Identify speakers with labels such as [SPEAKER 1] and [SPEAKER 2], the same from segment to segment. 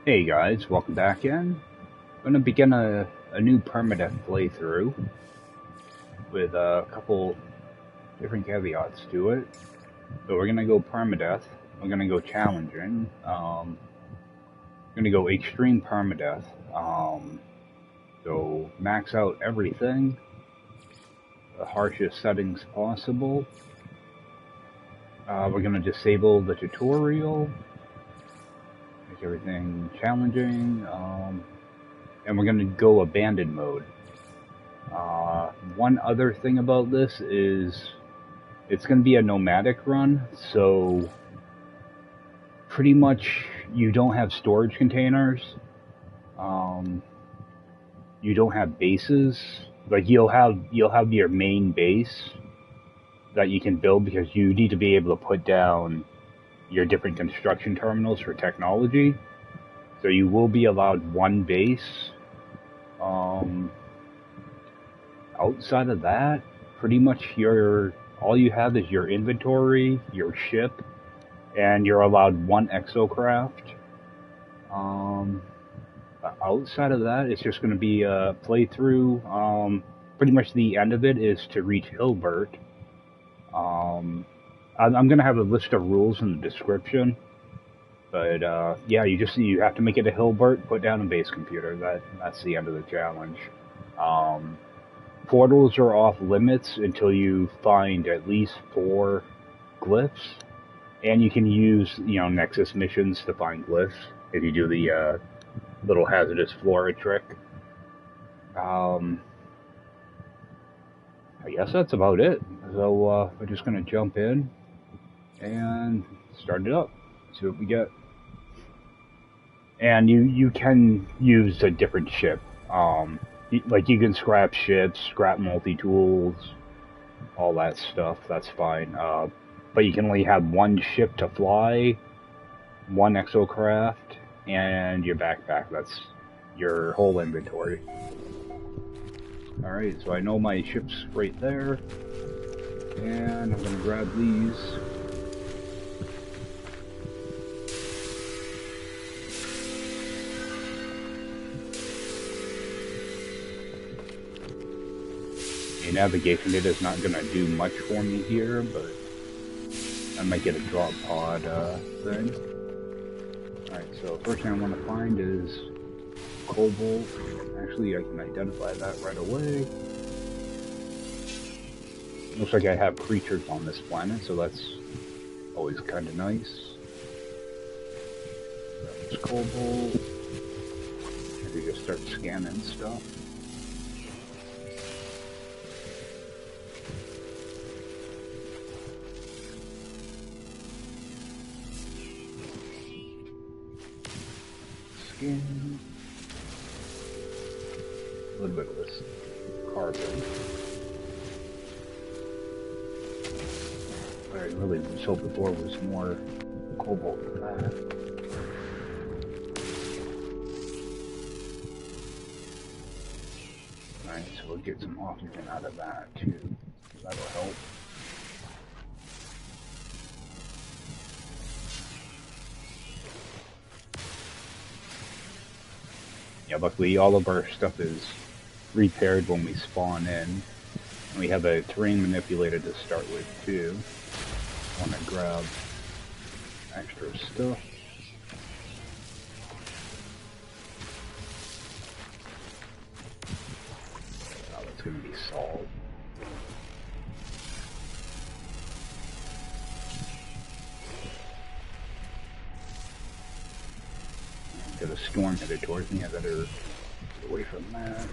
[SPEAKER 1] Hey guys, welcome back in. I'm going to begin a new Permadeath playthrough with a couple different caveats to it. So we're going to go Permadeath, we're going to go challenging, we're going to go extreme Permadeath, so max out everything, the harshest settings possible. We're going to disable the tutorial, make everything challenging, and we're going to go abandoned mode. One other thing about this is it's going to be a nomadic run, so pretty much you don't have storage containers, you don't have bases. Like you'll have your main base that you can build, because you need to be able to put down your different construction terminals for technology. So you will be allowed one base. Outside of that, pretty much all you have is your inventory, your ship, and you're allowed one exocraft. Outside of that, it's just going to be a playthrough. Pretty much the end of it is to reach Hilbert. I'm going to have a list of rules in the description, but yeah, you have to make it to Hilbert, put down a base computer. That's the end of the challenge. Portals are off limits until you find at least 4 glyphs, and you can use Nexus missions to find glyphs if you do the little hazardous flora trick. I guess that's about it. So we're just gonna jump in and start it up. See what we get. And you can use a different ship. Like you can scrap ships, scrap multi-tools, all that stuff. That's fine. But you can only have one ship to fly, one exocraft, and your backpack. That's your whole inventory. Alright, so I know my ship's right there, and I'm gonna grab these. The navigation data is not gonna do much for me here, but I might get a drop pod thing. Alright, so first thing I want to find is cobalt. Actually, I can identify that right away. Looks like I have creatures on this planet, so that's always kind of nice. There's cobalt. Maybe just start scanning stuff. Scan. A little bit of this carbon. What I really was hoping for was more cobalt than that. Alright, so we'll get some oxygen out of that too. That'll help. Yeah, luckily all of our stuff is repaired when we spawn in. And we have a terrain manipulator to start with too. Want to grab extra stuff. Oh, that's going to be salt. Got a storm headed towards me. I better get away from that.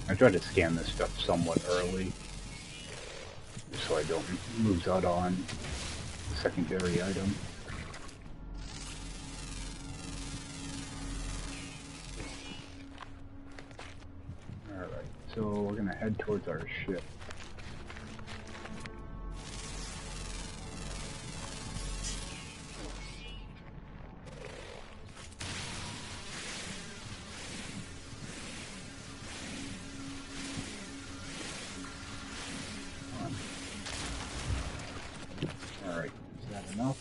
[SPEAKER 1] I try to scan this stuff somewhat early, just so I don't lose out on the secondary item. Alright. head towards our ship. Alright, is that enough?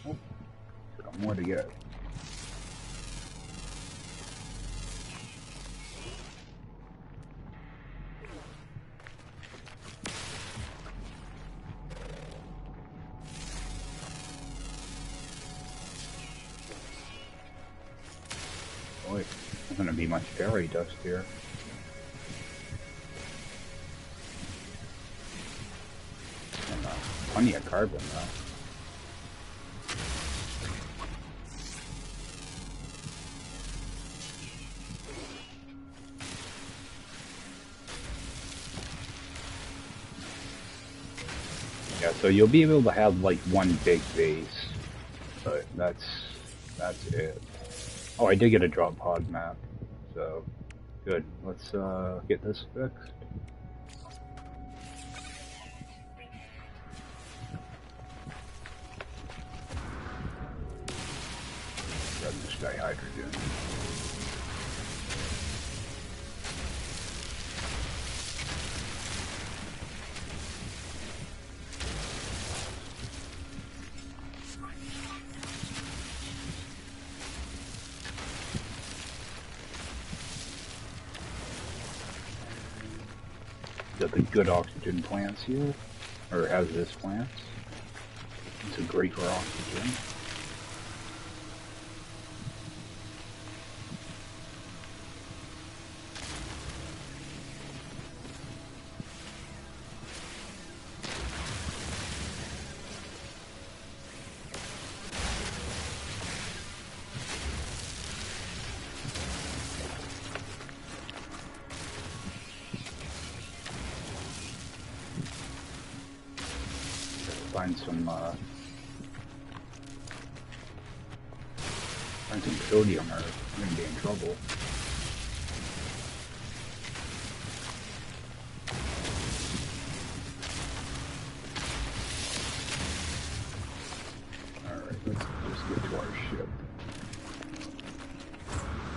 [SPEAKER 1] Oh, got more to get. Boy, there's gonna be much fairy dust here. And, plenty of carbon though. Yeah, so you'll be able to have like one big base, but that's it. Oh, I did get a drop pod map, so good. Let's get this fixed. Grab this dihydrogen. Got the good oxygen plants here, or hazardous plants. It's a great for oxygen. Find some sodium or we're gonna be in trouble. Alright, let's just get to our ship.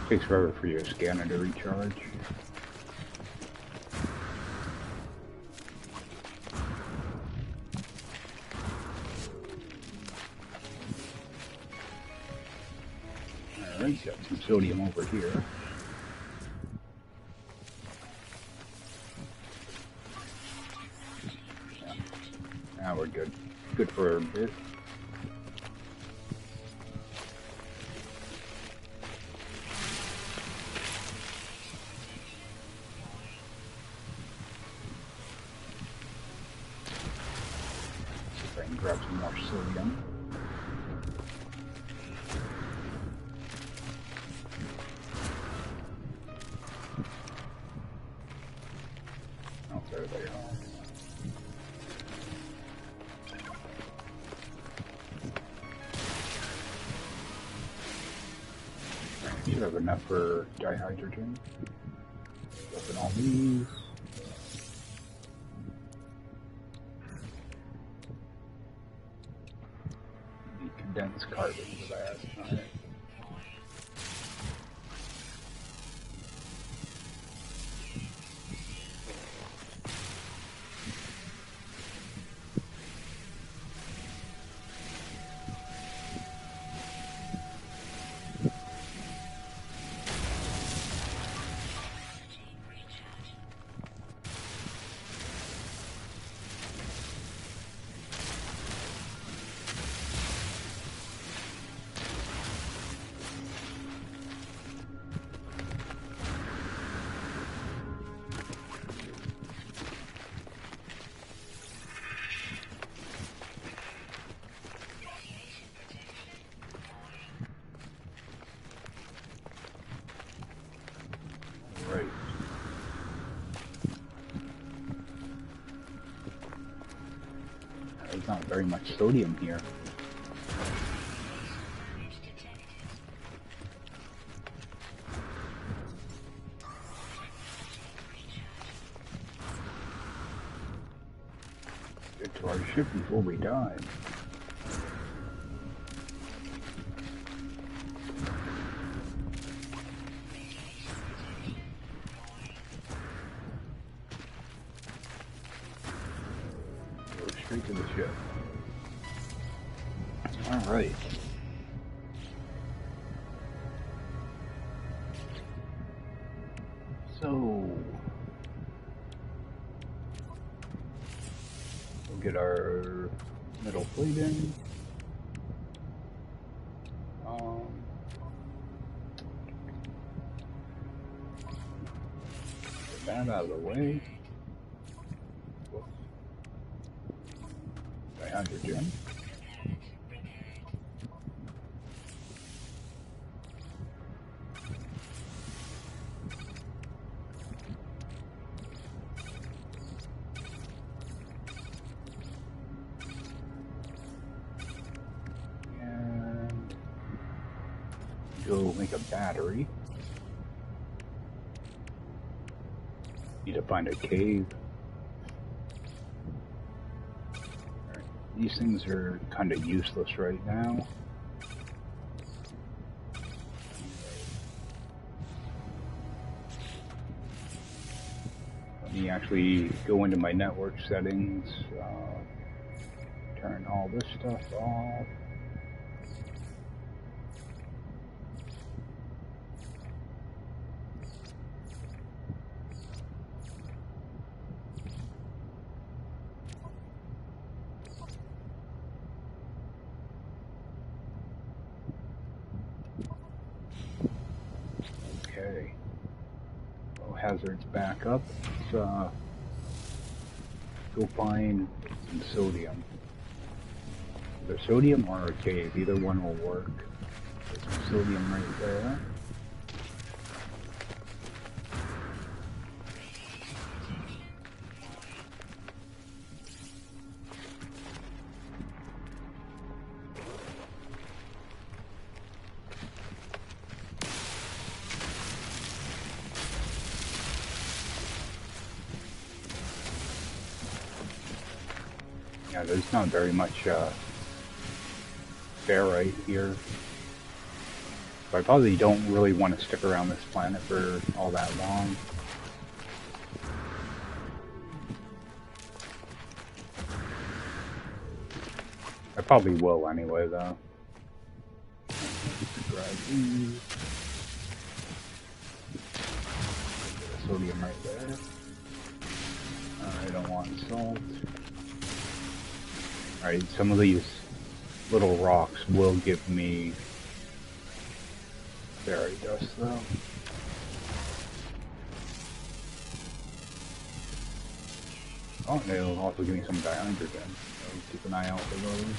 [SPEAKER 1] Takes forever for your scanner to recharge. Alright, got some sodium over here. Yeah. Now we're good. Good for a bit. See if I can grab some more sodium. There they are. Should have enough for dihydrogen. Open all these. Need condensed carbon for that. Alright. There's not very much sodium here. to our ship before we die. Go straight to the ship. Alright. So we'll get our metal plate in. Get that out of the way. Hydrogen. Go make a battery. Need to find a cave. Alright, these things are kind of useless right now. Let me actually go into my network settings, turn all this stuff off. Okay. Well, hazards back up. Let's go find some sodium. Either sodium or a cave, either one will work. There's some sodium right there. Yeah, there's not very much ferrite here. So I probably don't really want to stick around this planet for all that long. I probably will anyway, though. Grab these. Sodium right there. I don't want salt. Alright, some of these little rocks will give me fairy dust though. Oh, they'll also give me some dihydrogen, so keep an eye out for those.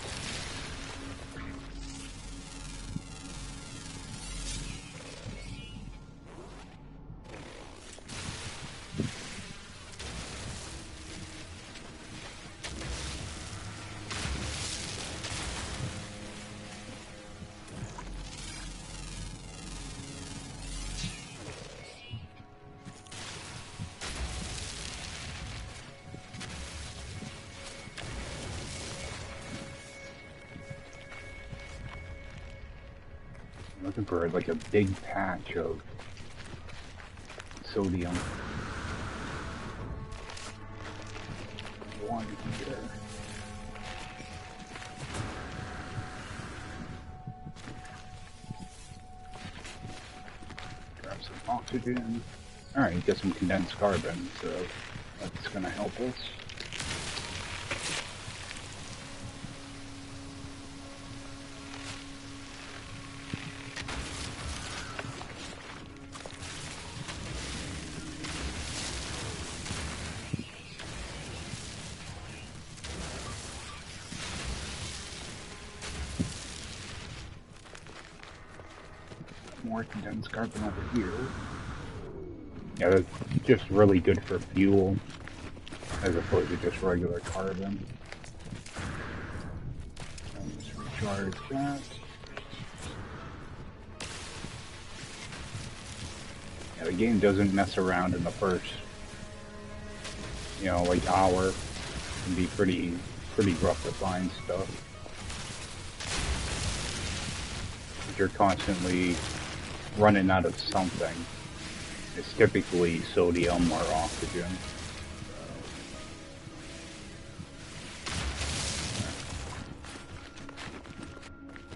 [SPEAKER 1] Looking for like a big patch of sodium. One here. Grab some oxygen. Alright, get some condensed carbon, so that's gonna help us. More condensed carbon over here. Yeah, that's just really good for fuel, as opposed to just regular carbon. Let's recharge that. Yeah, the game doesn't mess around in the first, like hour. It can be pretty pretty rough to find stuff. You're constantly running out of something. It's typically sodium or oxygen.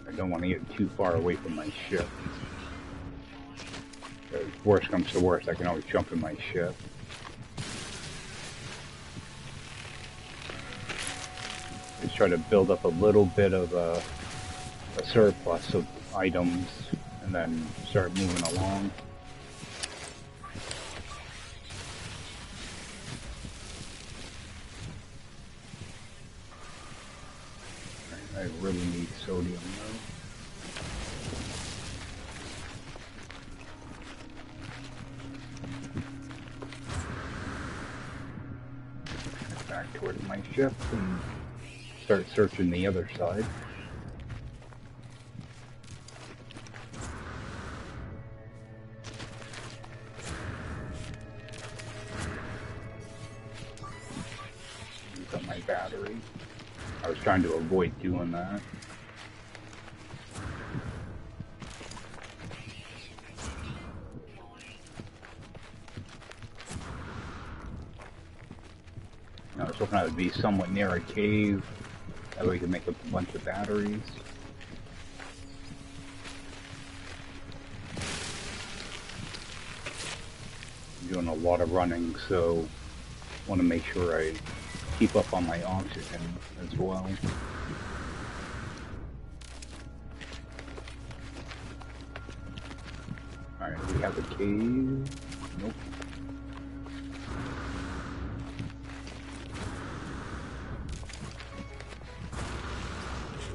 [SPEAKER 1] I don't want to get too far away from my ship. If worst comes to worst, I can always jump in my ship. Just try to build up a little bit of a surplus of items and then start moving along. I really need sodium though. Back towards my ship and start searching the other side. Got my battery. I was trying to avoid doing that. I was hoping I would be somewhat near a cave. That way we can make a bunch of batteries. I'm doing a lot of running, so I want to make sure I keep up on my oxygen as well. Alright, we have a cave. Nope.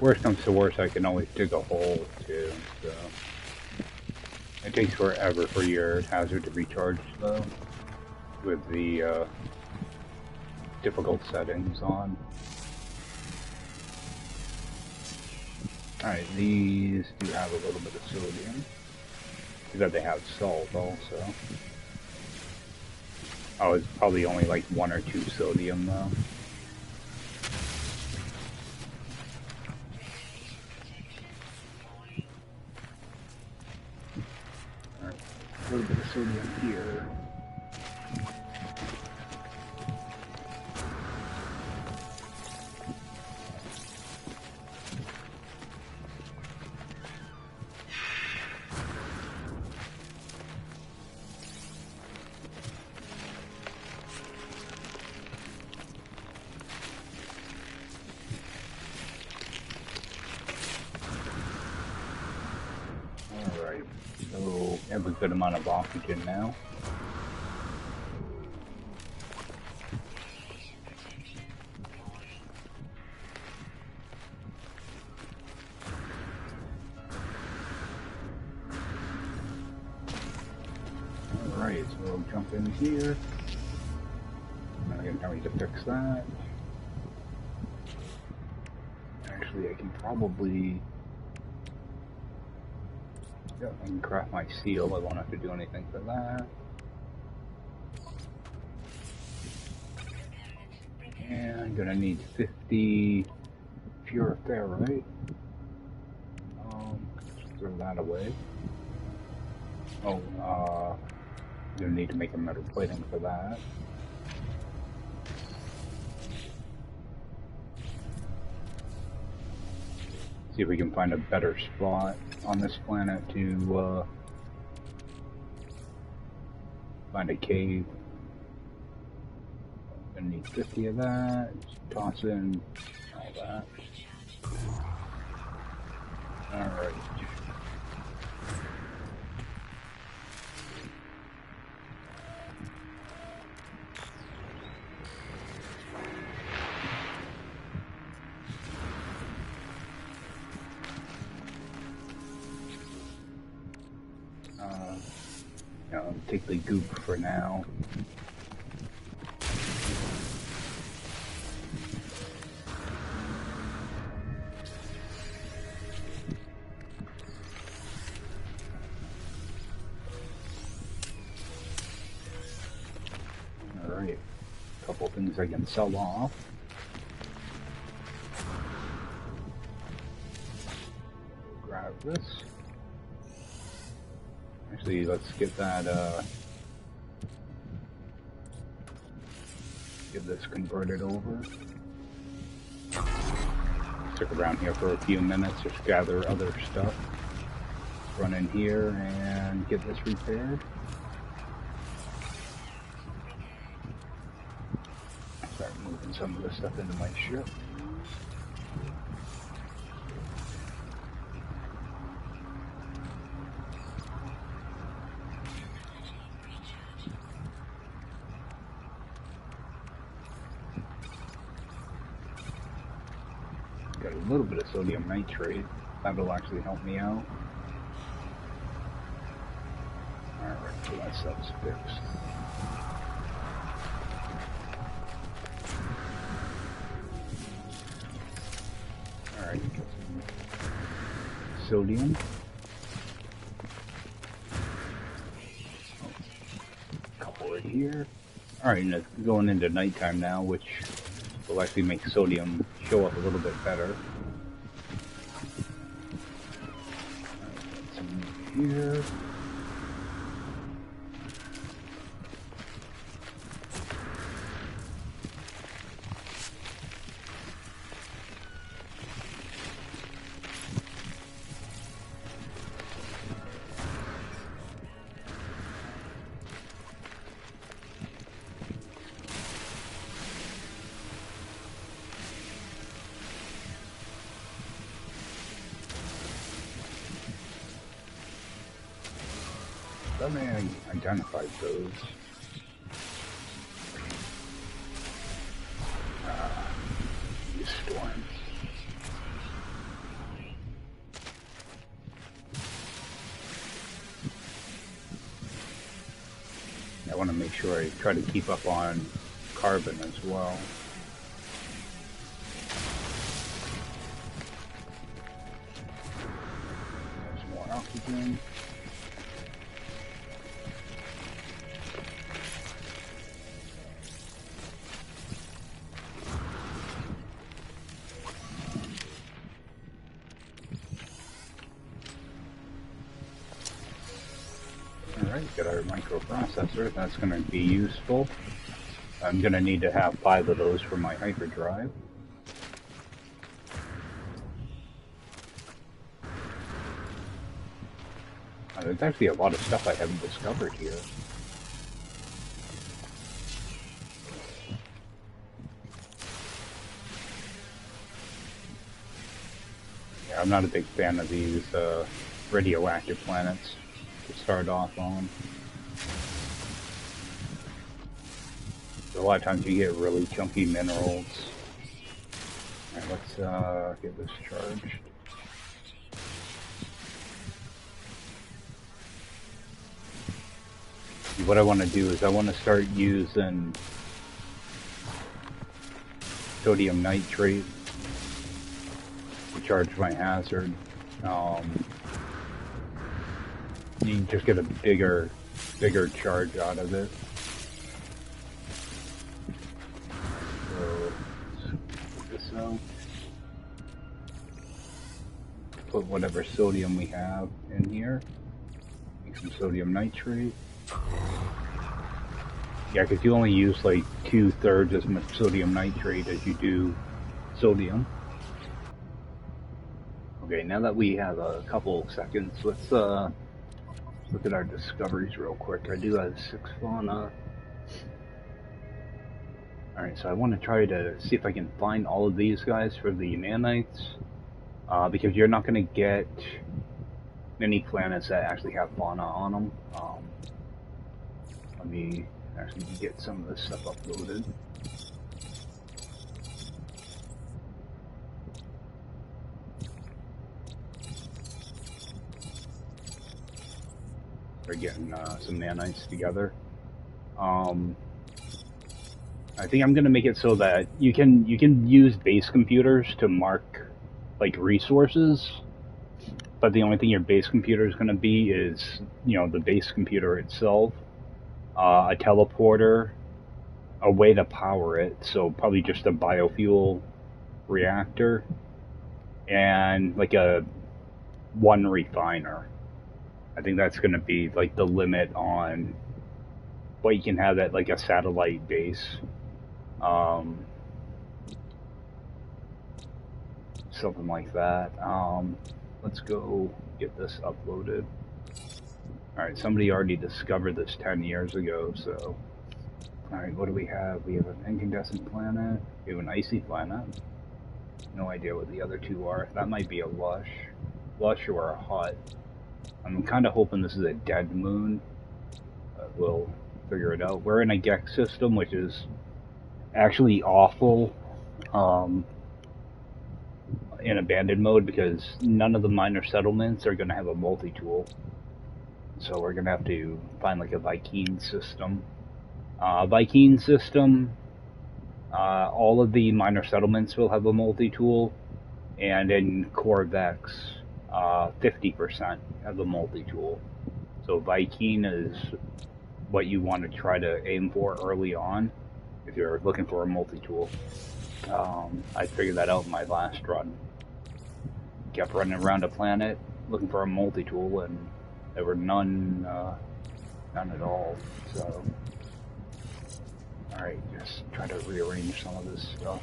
[SPEAKER 1] Worst comes to worst, I can always dig a hole too, so it takes forever for your hazard to recharge though, with the difficult settings on. Alright, these do have a little bit of sodium. Too bad they have salt also. Oh, it's probably only like 1 or 2 sodium though. A little bit of sodium here. Alright, so I have a good amount of oxygen now. Alright, so we'll jump in here. Now I need to fix that. Actually, I can probably... yeah, I can craft my seal. I won't have to do anything for that. And I'm gonna need 50 pure ferrite. Just throw that away. Oh, I'm gonna need to make a metal plating for that. See if we can find a better spot on this planet to find a cave. Gonna need 50 of that. Just toss in all that. Alright. I'll take the goop for now. Alright, a couple things I can sell off. Actually, let's get that, get this converted over. Stick around here for a few minutes, just gather other stuff. Run in here and get this repaired. Start moving some of this stuff into my ship. Got a little bit of sodium nitrate. That'll actually help me out. Alright, so that stuff's fixed. Alright, got some sodium. A couple right here. Alright, and it's going into nighttime now, which will actually make sodium show up a little bit better. Alright, some here. I may have identified those. These storms. I want to make sure I try to keep up on carbon as well. There's more oxygen. Alright, got our microprocessor. That's going to be useful. I'm going to need to have 5 of those for my hyperdrive. There's actually a lot of stuff I haven't discovered here. Yeah, I'm not a big fan of these radioactive planets to start off on. A lot of times you get really chunky minerals. Alright, let's get this charged. What I want to do is I want to start using sodium nitrate to charge my hazard. You just get a bigger charge out of it. So let's put this out. Put whatever sodium we have in here. Make some sodium nitrate. Yeah, because you only use like 2/3 as much sodium nitrate as you do sodium. Okay, now that we have a couple seconds, let's look at our discoveries real quick. I do have 6 fauna. Alright, so I want to try to see if I can find all of these guys for the nanites. Because you're not going to get many planets that actually have fauna on them. Let me actually get some of this stuff uploaded. We're getting some nanites together. I think I'm gonna make it so that you can use base computers to mark like resources, but the only thing your base computer is gonna be is, you know, the base computer itself, a teleporter, a way to power it, so probably just a biofuel reactor, and like one refiner. I think that's going to be like the limit on what you can have at like a satellite base. Something like that. Let's go get this uploaded. Alright, somebody already discovered this 10 years ago, so... Alright, what do we have? We have an incandescent planet, we have an icy planet. No idea what the other two are. That might be a lush or a hot. I'm kind of hoping this is a dead moon. We'll figure it out. We're in a Gex system, which is actually awful in abandoned mode because none of the minor settlements are going to have a multi-tool. So we're going to have to find like a Viking system. Viking system, all of the minor settlements will have a multi-tool, and in Core Vex, 50% have a multi-tool. So Viking is what you want to try to aim for early on if you're looking for a multi-tool. I figured that out in my last run. Kept running around a planet looking for a multi-tool, and there were none at all. So, alright, just try to rearrange some of this stuff.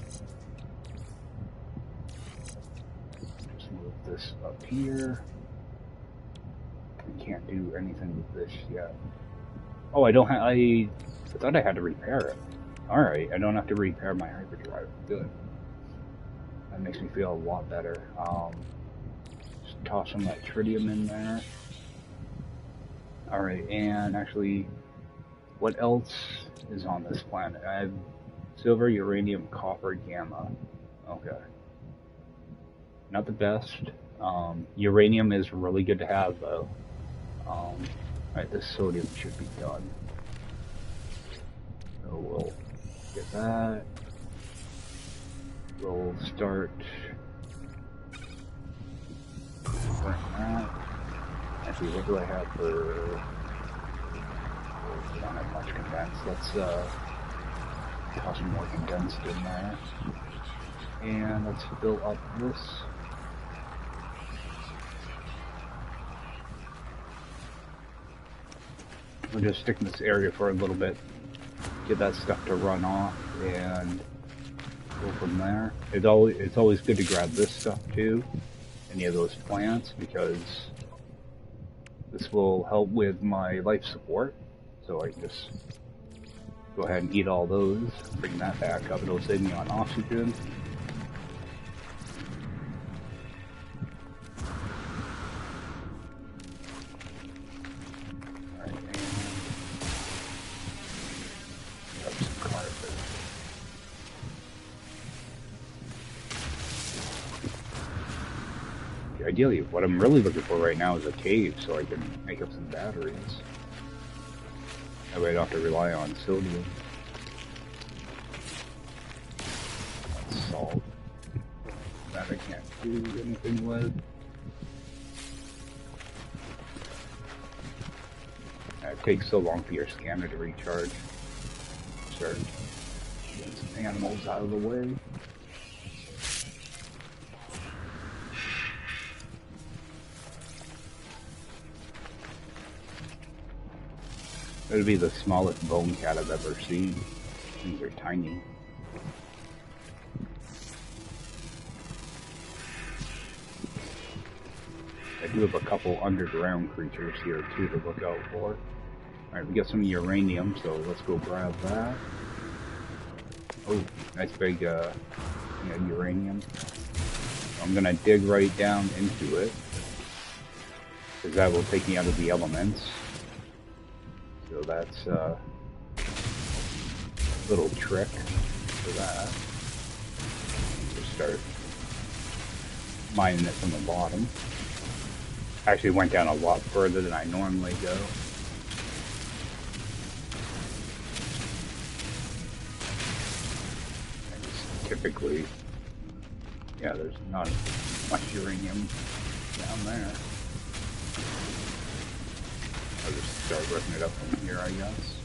[SPEAKER 1] Just move this up here. I can't do anything with this yet. Oh, I don't have. I thought I had to repair it. Alright, I don't have to repair my hyperdrive. Good. That makes me feel a lot better. Just toss some of that tritium in there. Alright, and actually, what else is on this planet? I have silver, uranium, copper, gamma. Okay. Not the best. Uranium is really good to have, though. Alright, this sodium should be done. So we'll get that. We'll start burning that. Actually, what do I have for... I don't have much condensed. Let's toss some more condensed in there. And let's fill up this. We'll just stick in this area for a little bit. Get that stuff to run off and go from there. It's always good to grab this stuff too. Any of those plants, because this will help with my life support. So I can just go ahead and eat all those, bring that back up. It'll save me on oxygen. Alright, and grab some carbon. Ideally, what I'm really looking for right now is a cave so I can make up some batteries. That way I don't have to rely on sodium. That's salt. That I can't do anything with. It takes so long for your scanner to recharge. Start getting some animals out of the way. It'll be the smallest bone cat I've ever seen. These are tiny. I do have a couple underground creatures here too to look out for. Alright, we got some uranium, so let's go grab that. Oh, nice big uranium. I'm gonna dig right down into it, because that will take me out of the elements. So that's a little trick for that. Just start mining it from the bottom. Actually went down a lot further than I normally go. Typically, yeah, there's not much uranium down there. I'll just start ripping it up from here, I guess.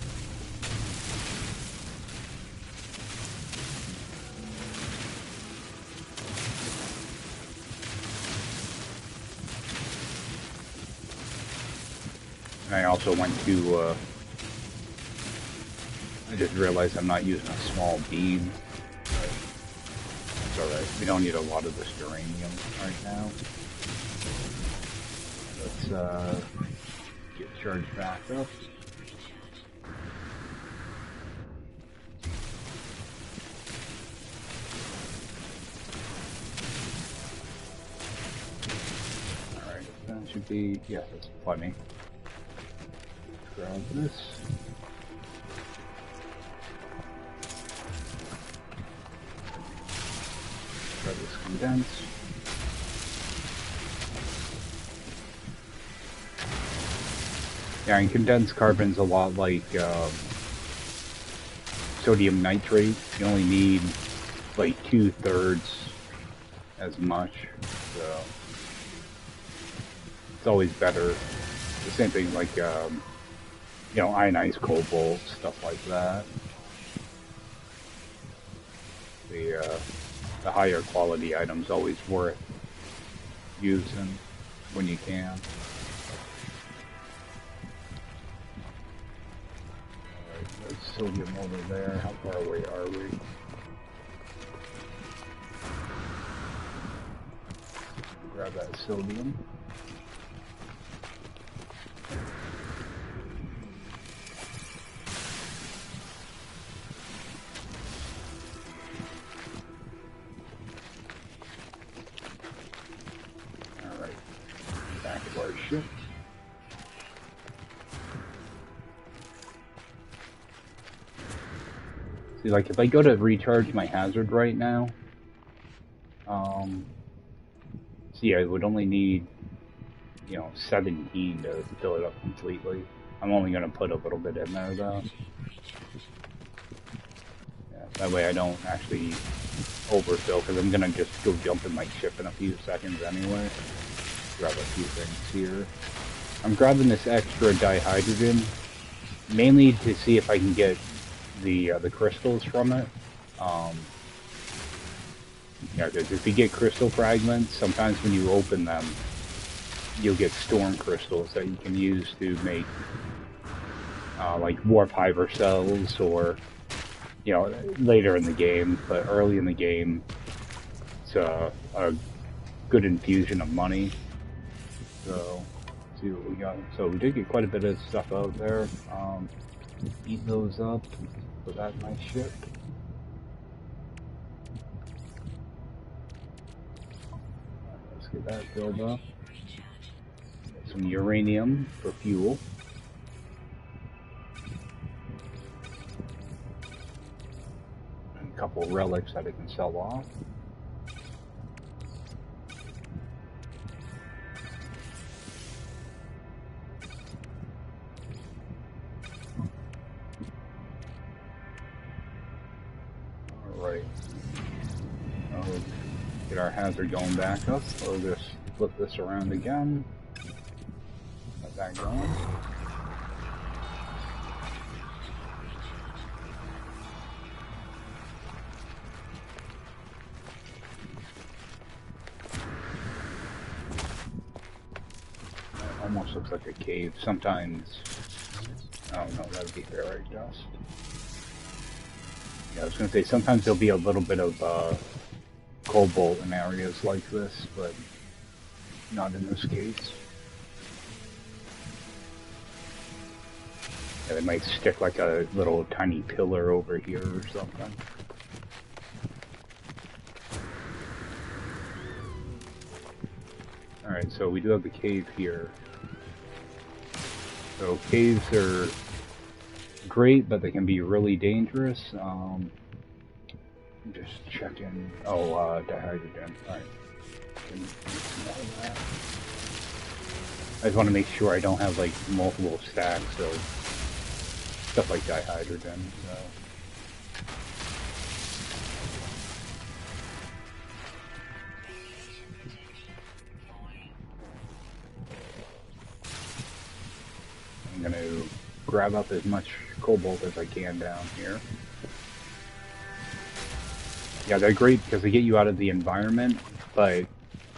[SPEAKER 1] And I also went to, I just realized I'm not using a small beam. It's alright, we don't need a lot of this uranium right now. Let's get charged back up. Alright, that should be, yeah, that's plenty. Grab this. Grab this condense. Yeah, and condensed carbon's a lot like sodium nitrate. You only need like 2/3 as much, so it's always better. The same thing like you know, ionized cobalt, stuff like that. The higher quality items always worth using when you can. Alright, there's sodium over there. How far away are we? Grab that sodium. See, like if I go to recharge my hazard right now, see, I would only need, you know, 17 to fill it up completely. I'm only going to put a little bit in there though. Yeah, that way I don't actually overfill, because I'm going to just go jump in my ship in a few seconds anyway. Grab a few things here. I'm grabbing this extra dihydrogen, mainly to see if I can get the crystals from it. Yeah, because if you get crystal fragments, sometimes when you open them, you'll get storm crystals that you can use to make like warp hyper cells, or you know, later in the game. But early in the game, it's a good infusion of money. So let's see what we got. So we did get quite a bit of stuff out there. Eat those up. Put that in my ship. Let's get that filled up. Get some uranium for fuel. And a couple relics that I can sell off. Get our hazard going back up, so just flip this around again. Let that going. It almost looks like a cave. Sometimes, I don't know, that would be ferrite dust. Yeah, I was going to say, sometimes there'll be a little bit of cobalt in areas like this, but not in this case. Yeah, they might stick like a little tiny pillar over here or something. Alright, so we do have the cave here. So caves are great, but they can be really dangerous. Just checking. Oh, dihydrogen. Alright. I just want to make sure I don't have like multiple stacks of stuff like dihydrogen. So. I'm going to grab up as much cobalt as I can down here. Yeah, they're great because they get you out of the environment, but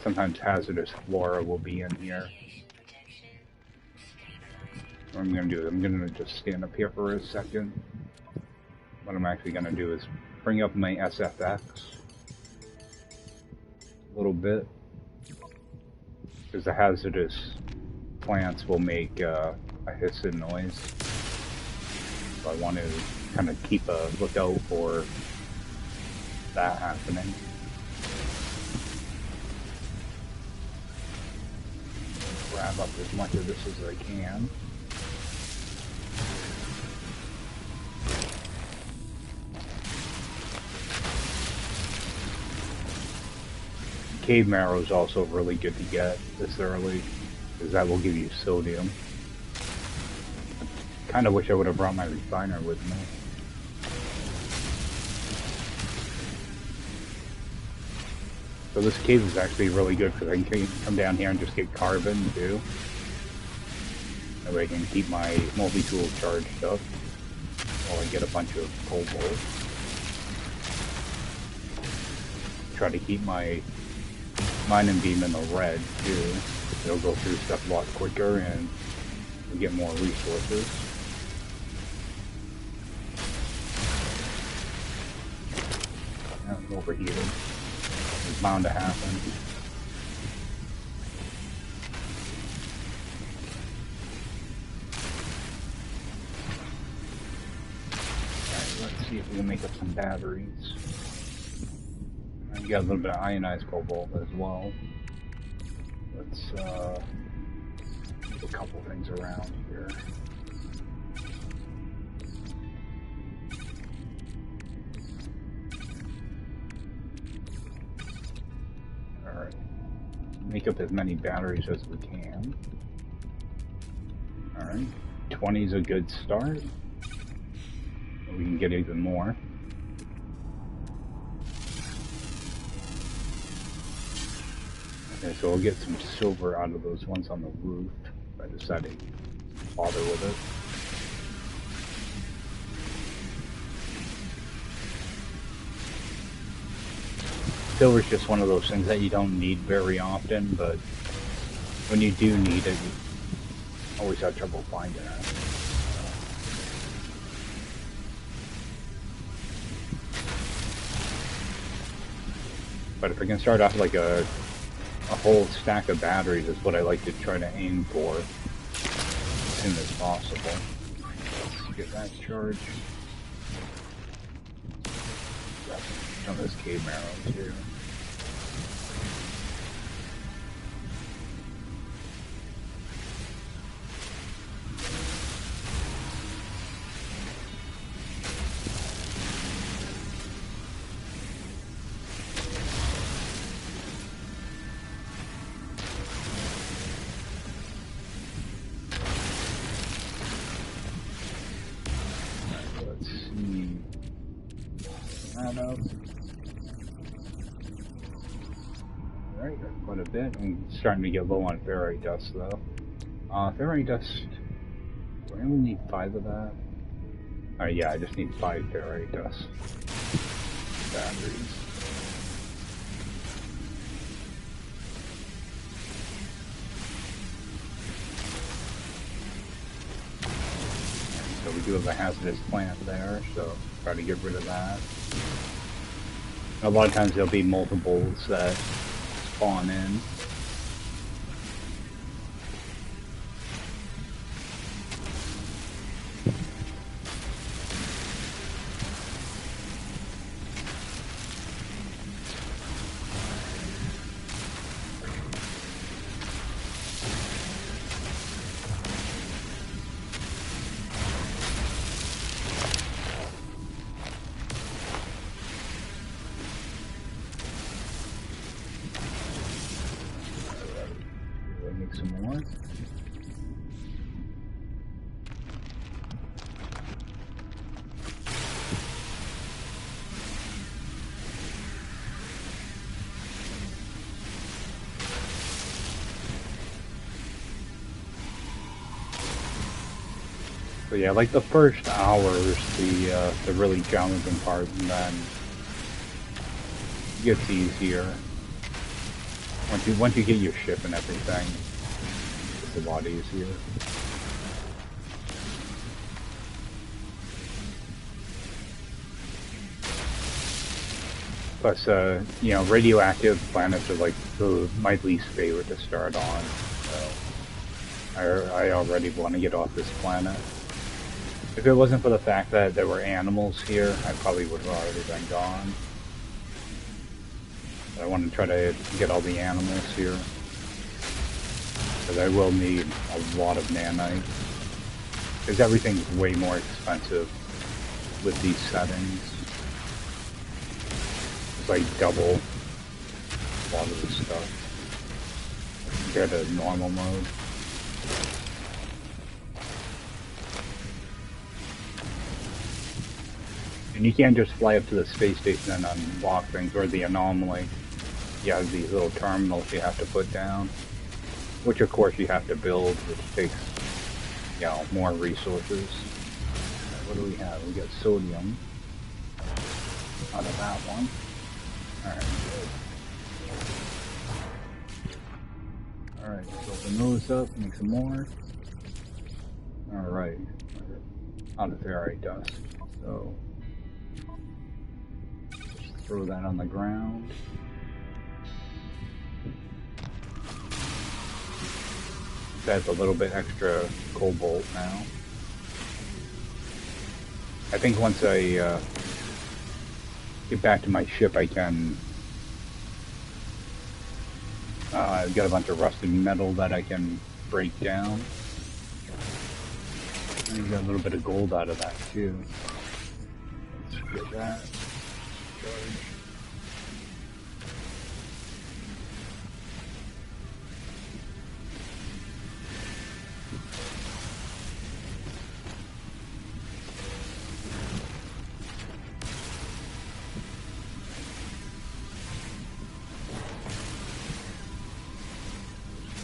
[SPEAKER 1] sometimes hazardous flora will be in here. What I'm gonna do is I'm gonna just stand up here for a second. What I'm actually gonna do is bring up my SFX a little bit, because the hazardous plants will make a hissing noise. So I want to kind of keep a lookout for that happening. Grab up as much of this as I can. Cave marrow is also really good to get this early, because that will give you sodium. Kind of wish I would have brought my refiner with me. So this cave is actually really good because I can come down here and just get carbon too. That way I can keep my multi-tool charged up while I get a bunch of cobalt. Try to keep my mining beam in the red too. It'll go through stuff a lot quicker and we'll get more resources. That was overheated. It's bound to happen. Alright, let's see if we can make up some batteries. You got a little bit of ionized cobalt as well. Let's move a couple things around here. Alright. Make up as many batteries as we can. Alright. 20 is a good start. We can get even more. Okay, so we'll get some silver out of those ones on the roof by deciding to bother with it. Silver's just one of those things that you don't need very often, but when you do need it, you always have trouble finding it. But if I can start off like a whole stack of batteries is what I like to try to aim for as soon as possible. Let's get that charged. Some of this cave marrow too. Alright, got quite a bit. I'm starting to get low on ferrite dust though. Ferrite dust, do I only need 5 of that? Yeah, I just need 5 ferrite dust batteries. So we do have a hazardous plant there, so try to get rid of that. A lot of times there'll be multiples that spawn in. Some more. So yeah, like the first hour is the really challenging part, and then it gets easier once you get your ship and everything. A lot easier. Plus, you know, radioactive planets are like my least favorite to start on. So I already want to get off this planet. If it wasn't for the fact that there were animals here, I probably would have already been gone. But I want to try to get all the animals here. Because I will need a lot of nanites. Because everything's way more expensive with these settings. It's like double a lot of the stuff compared to normal mode. And you can't just fly up to the space station and unlock things, or the anomaly. You have these little terminals you have to put down, which of course you have to build, which takes, you know, more resources. Right, what do we have? We got sodium out of that one. Alright, good. Alright, let's open those up, make some more. Alright, out of ferrite dust. So throw that on the ground. That's a little bit extra cobalt now. I think once I get back to my ship, I can. I've got a bunch of rusted metal that I can break down. And you got a little bit of gold out of that too. Let's get that.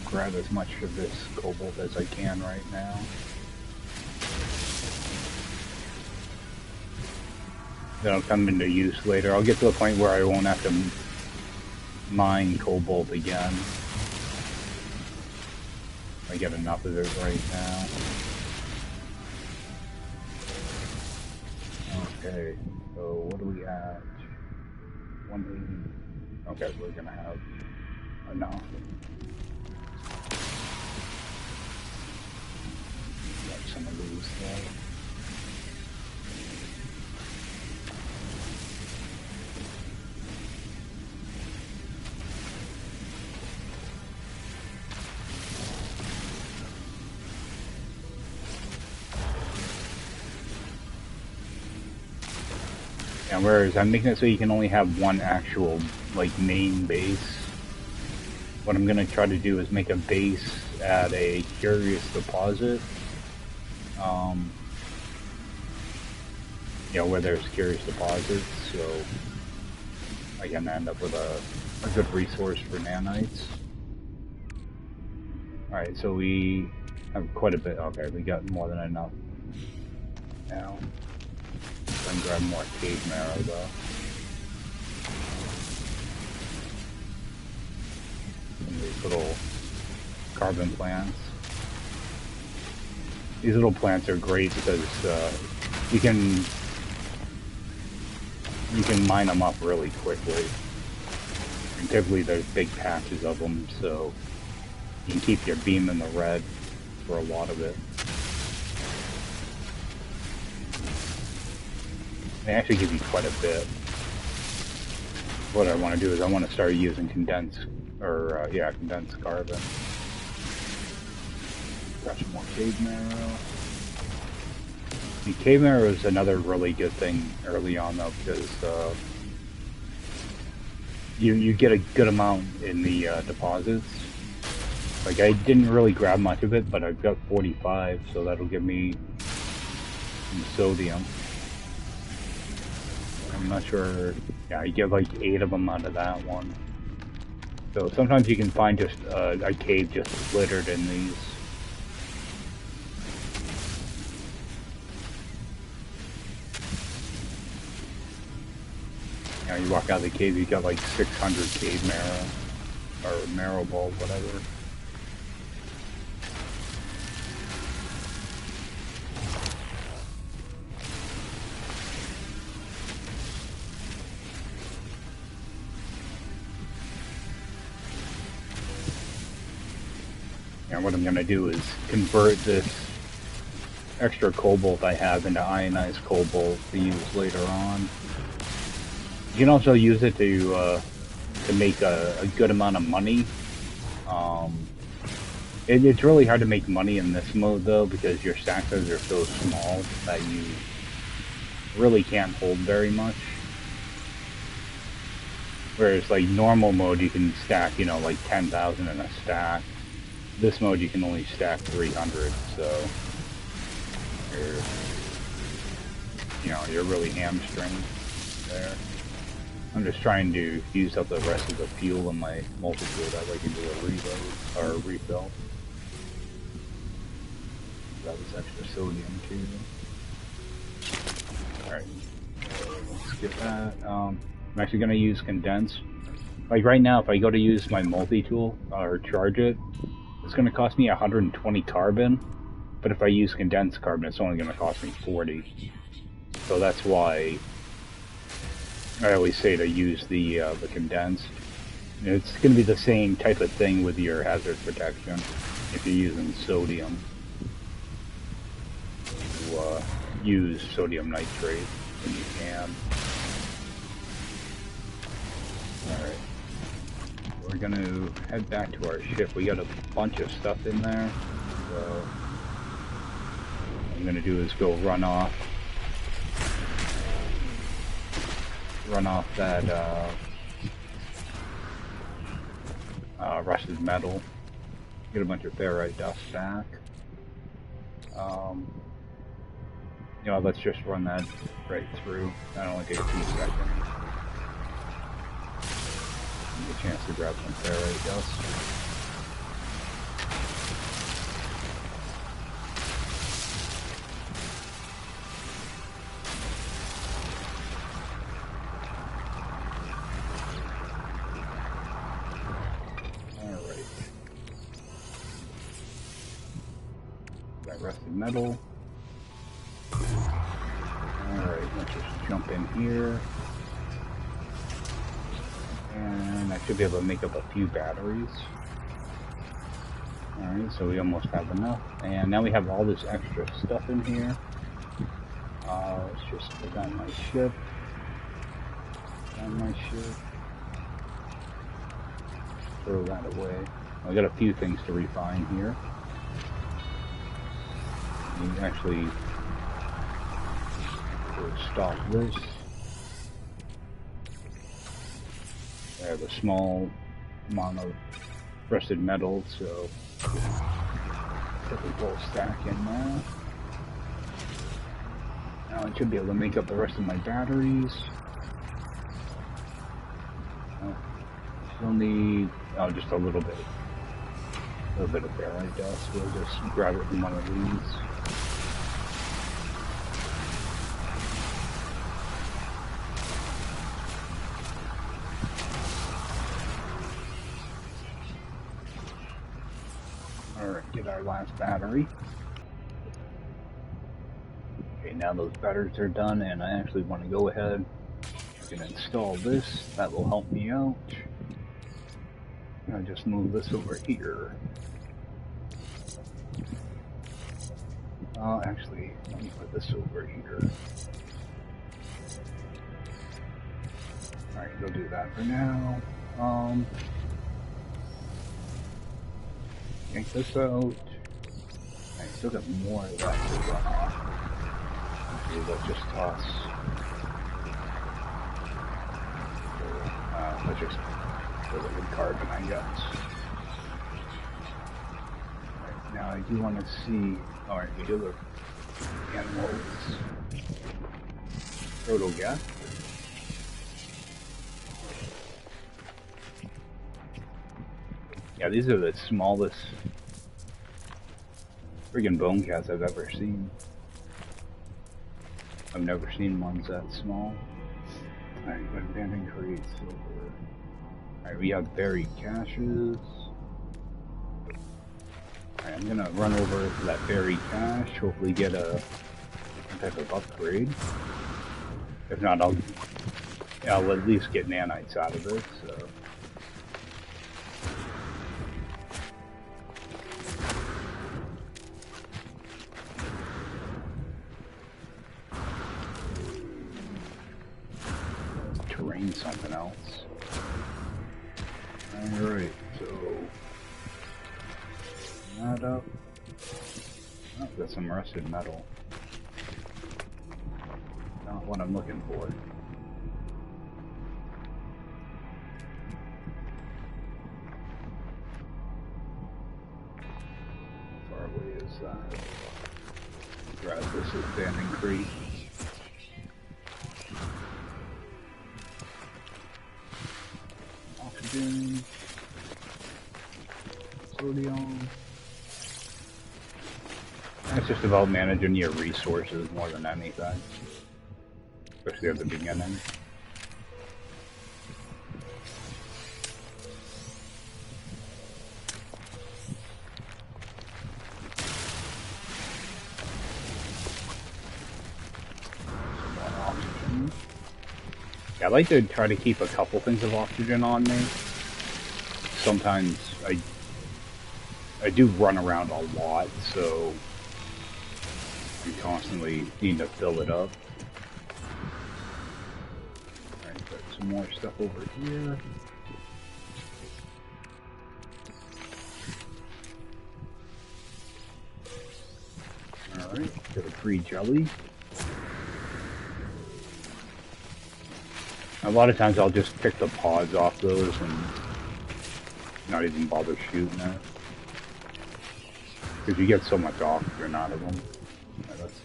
[SPEAKER 1] Grab as much of this cobalt as I can right now. That'll come into use later. I'll get to a point where I won't have to mine cobalt again. I get enough of it right now. Okay, so what do we have? 180. Okay, we're gonna have enough. Got some of these there. And whereas I'm making it so you can only have one actual, like, main base, what I'm going to try to do is make a base at a curious deposit. You know, where there's curious deposits, so I can end up with a good resource for nanites. Alright, so we have quite a bit. Okay, we got more than enough now. Then grab more cave marrow though. And these little carbon plants. These little plants are great because you can mine them up really quickly. And typically there's big patches of them, so you can keep your beam in the red for a lot of it. They actually give you quite a bit. What I want to do is I want to start using condensed carbon. Got some more cave marrow. The cave marrow is another really good thing early on though, because you get a good amount in the deposits. Like, I didn't really grab much of it, but I've got 45, so that'll give me some sodium. I'm not sure. Yeah, you get like 8 of them out of that one. So sometimes you can find just a cave just littered in these. You know, you walk out of the cave, you got like 600 cave marrow, or marrow bulb, whatever. And what I'm going to do is convert this extra cobalt I have into ionized cobalt to use later on. You can also use it to make a good amount of money. It's really hard to make money in this mode though, because your stack sizes are so small that you really can't hold very much. Whereas like normal mode you can stack, you know, like 10,000 in a stack. This mode you can only stack 300, so you're really hamstringed there. I'm just trying to use up the rest of the fuel in my multitool that way I can do a reload or a refill. That was extra sodium too. Alright, let's get that. I'm actually going to use condense. Like right now, if I go to use my multi-tool or charge it, it's going to cost me 120 carbon. But if I use condensed carbon, it's only going to cost me 40. So that's why I always say to use the condensed. It's going to be the same type of thing with your hazard protection if you're using sodium. Use sodium nitrate when you can. Alright. We're gonna head back to our ship. We got a bunch of stuff in there. So what I'm gonna do is go run off that rusted metal. Get a bunch of ferrite dust back. You know, let's just run that right through. That'll only take a few seconds. Get a chance to grab some ferrite dust. Alright. That rusted metal. Alright, let's just jump in here. And I should be able to make up a few batteries. Alright, so we almost have enough. And now we have all this extra stuff in here. Let's just put on my ship. Throw that away. I got a few things to refine here. You can actually stop this. I have a small amount of rusted metal, so put the whole stack in there. Now I should be able to make up the rest of my batteries. Still need just a little bit of ferrite dust. We'll just grab it from one of these. Alright, get our last battery. Okay, now those batteries are done, and I actually want to go ahead and install this. That will help me out. I'll just move this over here. Actually, let me put this over here. Alright, go do that for now. Yank this out. I still got more of that to run off. Okay, let's just toss. Let's just put the carbon I got. Right, now I do want to see. Alright, we do the animals. Proto-gas. Yeah, these are the smallest friggin' bone cats I've ever seen. I've never seen ones that small. Alright, go ahead and create silver. Alright, we have buried caches. Alright, I'm gonna run over to that buried cache, hopefully get some type of upgrade. If not, I'll at least get nanites out of it, so. find something else. Alright, so that up. Oh, got some rusted metal. Not what I'm looking for. How far away is that? Grab this abandoned crate. Oxygen. Sodium. It's just about managing your resources more than anything. Especially at the beginning. I like to try to keep a couple things of oxygen on me. Sometimes I do run around a lot, so I'm constantly needing to fill it up. Alright, got some more stuff over here. Alright, got a free jelly. A lot of times I'll just pick the pods off those and not even bother shooting it. Because you get so much oxygen out of them. Right, let's,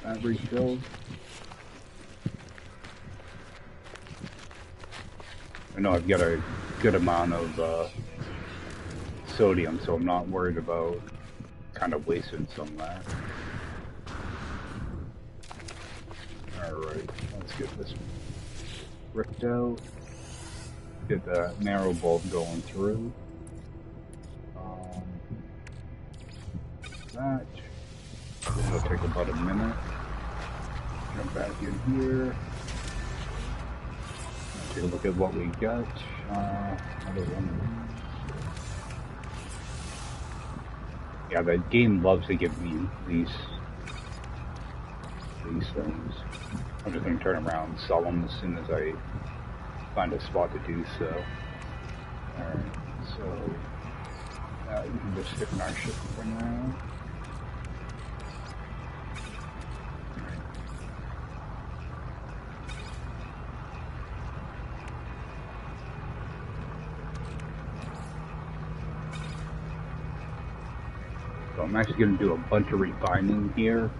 [SPEAKER 1] that refilled. I know I've got a good amount of, sodium, so I'm not worried about kind of wasting some of that. Alright, let's get this ripped out. Get the narrow bolt going through. That. It'll take about a minute. Jump back in here. Take a look at what we got. Another one. Yeah, the game loves to give me these things. I'm just going to turn around and sell them as soon as I find a spot to do so. Alright, so you can just stick in our ship for now. So I'm actually going to do a bunch of refining here.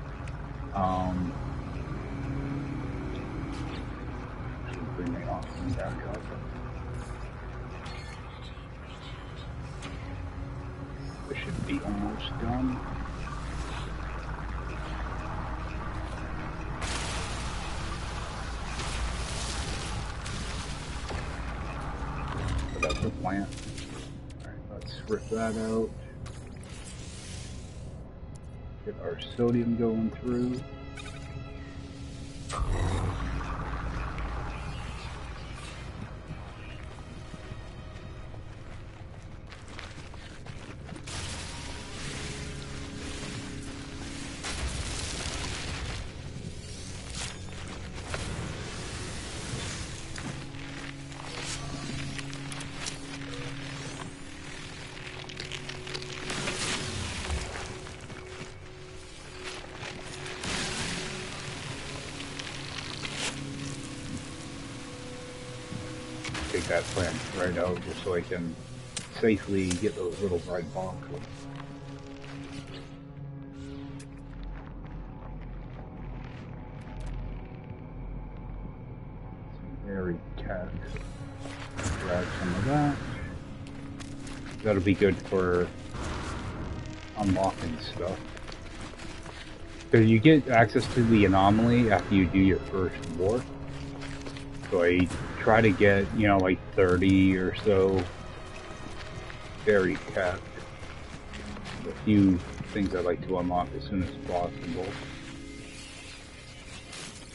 [SPEAKER 1] Bring my oxygen back up. This should be almost done. So that's the plant. Alright, let's rip that out. Get our sodium going through. Take that plant right out just so I can safely get those little red boxes. Some very cat. Grab some of that. That'll be good for unlocking stuff. Because you get access to the anomaly after you do your first warp. So I try to get, you know, like 30 or so berry capped. A few things I like to unlock as soon as possible.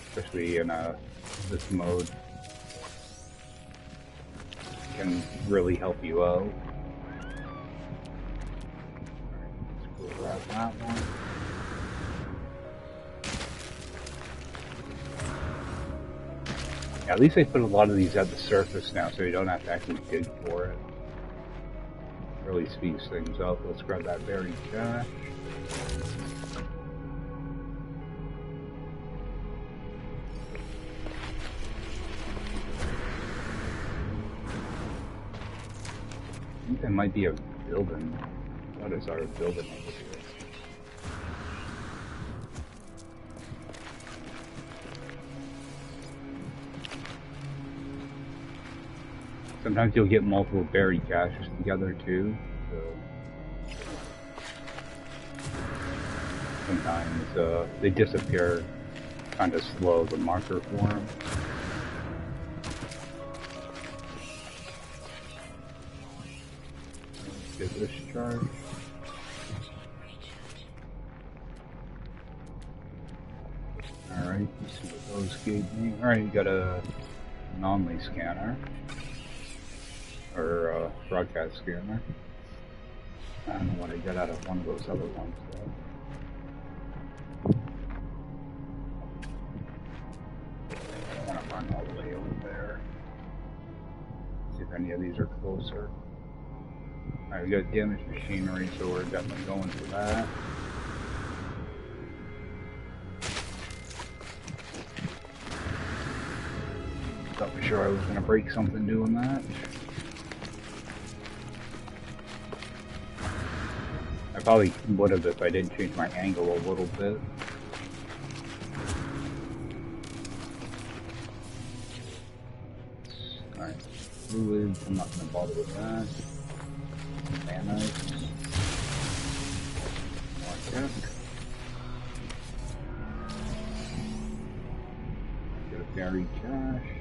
[SPEAKER 1] Especially in this mode. Can really help you out. Let's go grab that one. Yeah, at least they put a lot of these at the surface now, so you don't have to actually dig for it. Really speeds things up. Let's grab that buried cache. I think there might be a building. What is our building over here? Sometimes you'll get multiple buried caches together too, so sometimes they disappear kind of slow, the marker for them. Get this charge. Alright, let's see what those gave me. Alright, you got a anomaly scanner. Or broadcast scanner. I don't know what I got out of one of those other ones though. I want to run all the way over there. See if any of these are closer. Alright, we got damaged machinery, so we're definitely going for that. Thought for sure I was going to break something doing that. I probably would have if I didn't change my angle a little bit. Alright, fluids, I'm not going to bother with that. Nanites. More tech. Get a buried cache.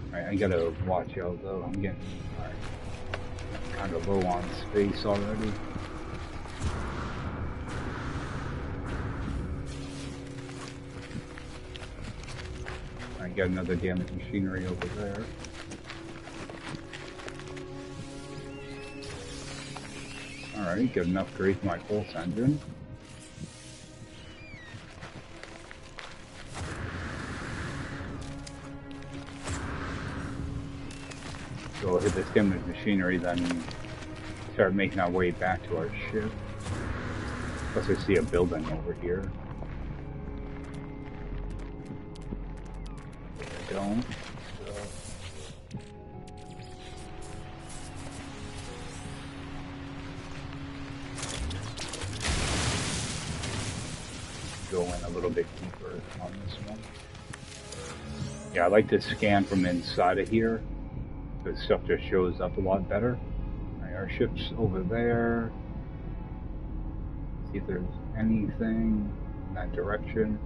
[SPEAKER 1] Alright, I gotta watch out though, I'm getting kind of low on space already. I got another damaged machinery over there. Alright, got enough grade for my pulse engine. So we'll hit this damaged machinery, then start making our way back to our ship. Plus I see a building over here. I don't. Go in a little bit deeper on this one. Yeah, I like to scan from inside of here. The stuff just shows up a lot better. Right, our ship's over there. See if there's anything in that direction.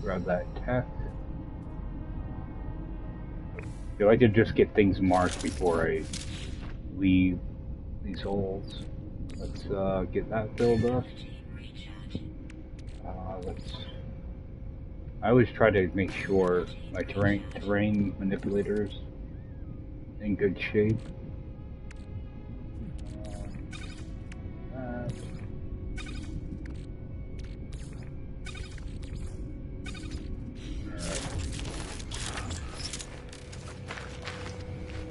[SPEAKER 1] Grab that tech. I like to just get things marked before I leave these holes. Let's get that filled up. I always try to make sure my terrain manipulators in good shape.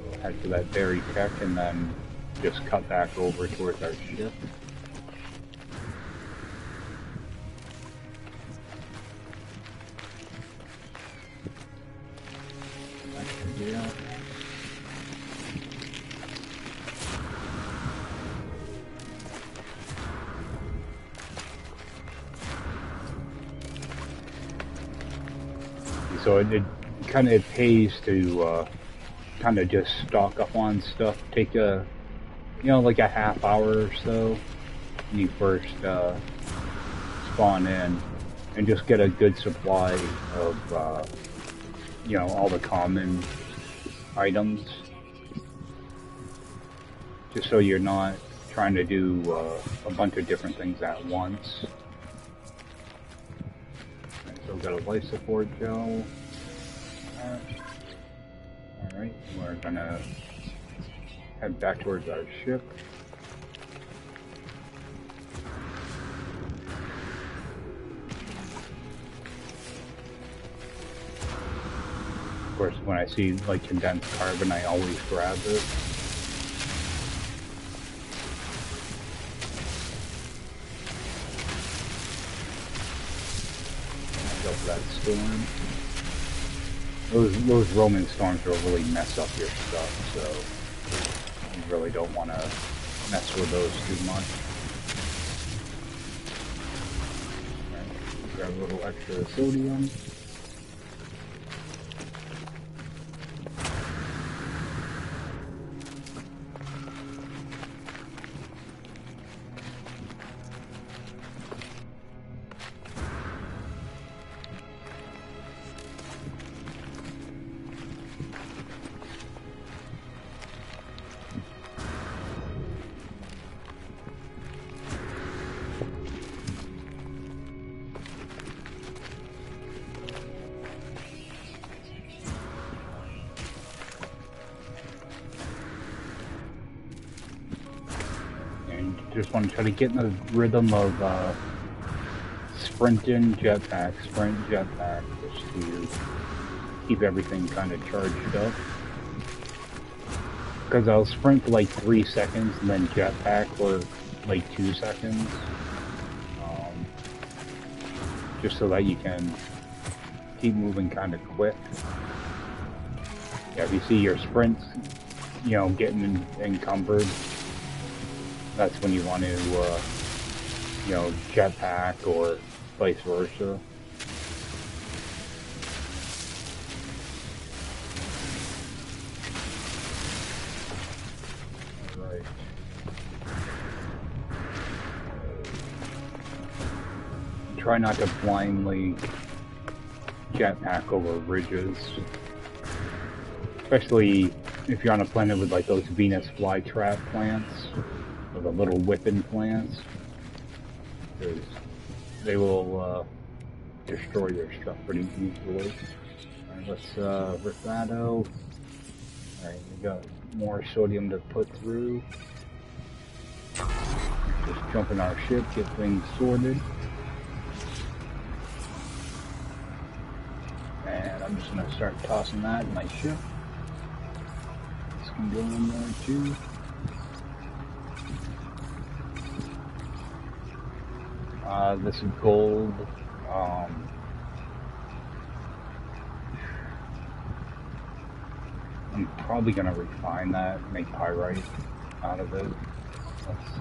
[SPEAKER 1] We'll head to that buried tech and then just cut back over towards our ship. So it kind of pays to kind of just stock up on stuff. Take like a half hour or so when you first spawn in, and just get a good supply of all the common items, just so you're not trying to do a bunch of different things at once. So we've got a life support gel. Alright, we're gonna head back towards our ship. course, when I see like condensed carbon, I always grab it. Go for that storm. Those roaming storms will really mess up your stuff, so you really don't want to mess with those too much. Right, grab a little extra sodium. Just want to try to get in the rhythm of sprinting, jetpack, sprint, jetpack, just to keep everything kind of charged up. Because I'll sprint for like 3 seconds and then jetpack for like 2 seconds. Just so that you can keep moving kind of quick. Yeah, if you see your sprints, you know, getting encumbered, that's when you want to, you know, jetpack or vice versa. Alright. Try not to blindly jetpack over ridges. Especially if you're on a planet with like those Venus flytrap plants. Or the little whipping plants, because they will destroy your stuff pretty easily. Alright, let's rip that out. Alright, we got more sodium to put through. Just jump in our ship, get things sorted. And I'm just gonna start tossing that in my ship. This can go in there too. This is gold. I'm probably gonna refine that, make pyrite out of it. Let's